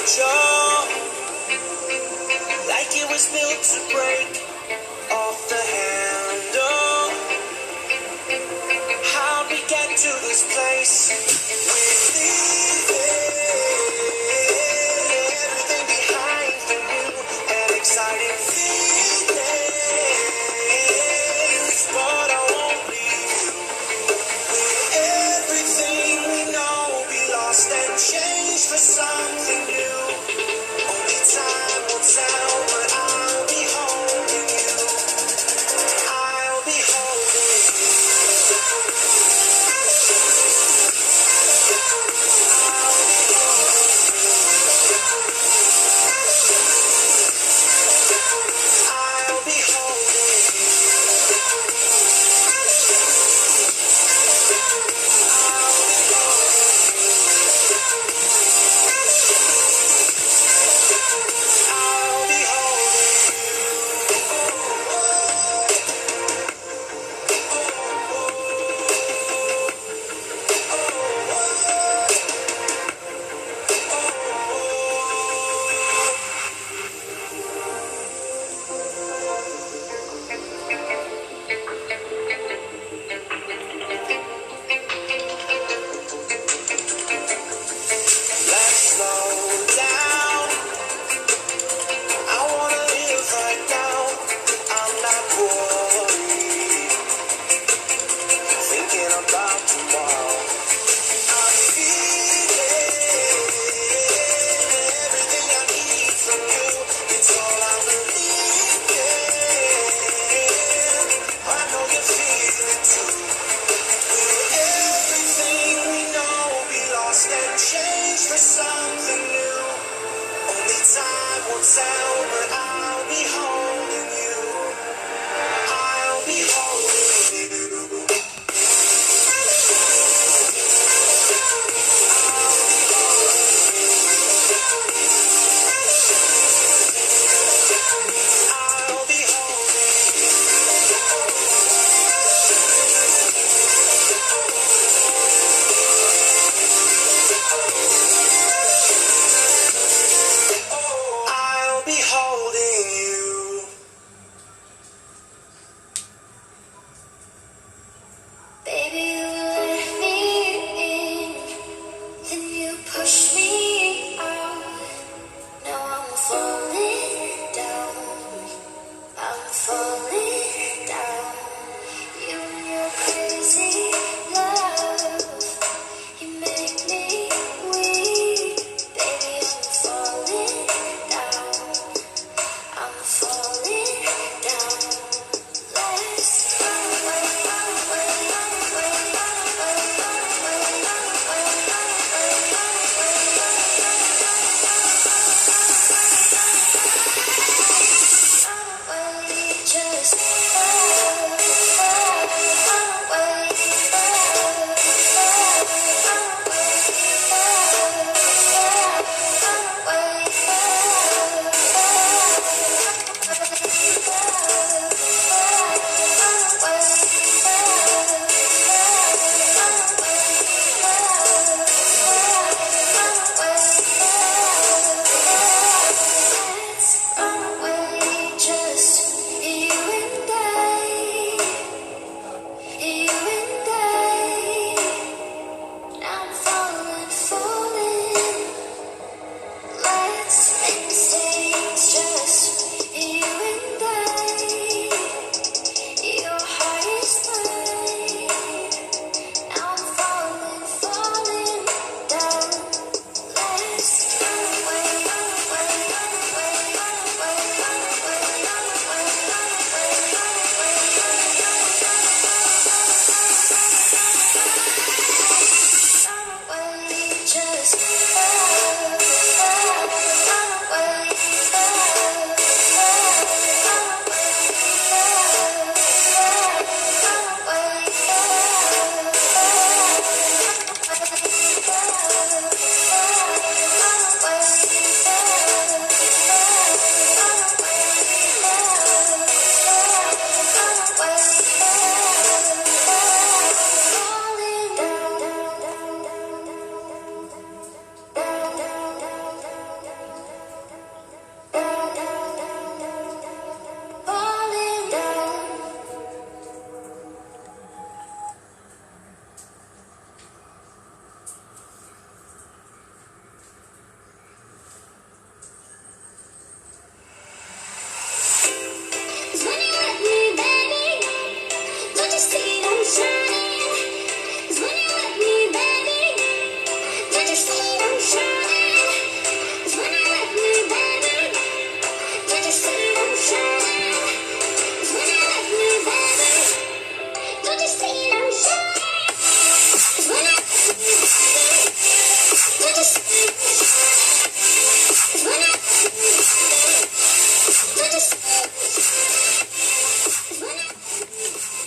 Speaker 2: jaw, like it was built to break off the handle. How'd we get to this place? We're leaving everything behind the new and exciting feelings, but I won't leave you. With everything we know, be lost and change for something new. Only time will tell, but I'll be home.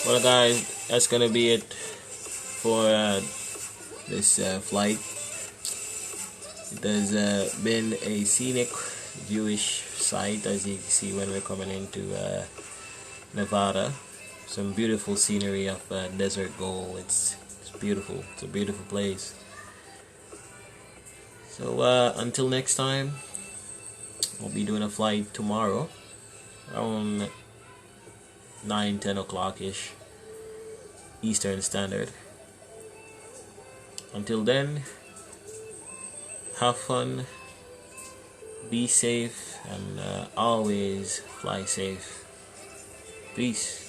Speaker 1: Well, guys, that's gonna be it for this flight. It has been a scenic, viewish sight, as you can see when we're coming into Nevada. Some beautiful scenery of Desert Gold. It's beautiful. It's a beautiful place. So until next time, I'll be doing a flight tomorrow around 9-10 o'clock ish Eastern Standard. Until then, have fun, be safe, and always fly safe. Peace.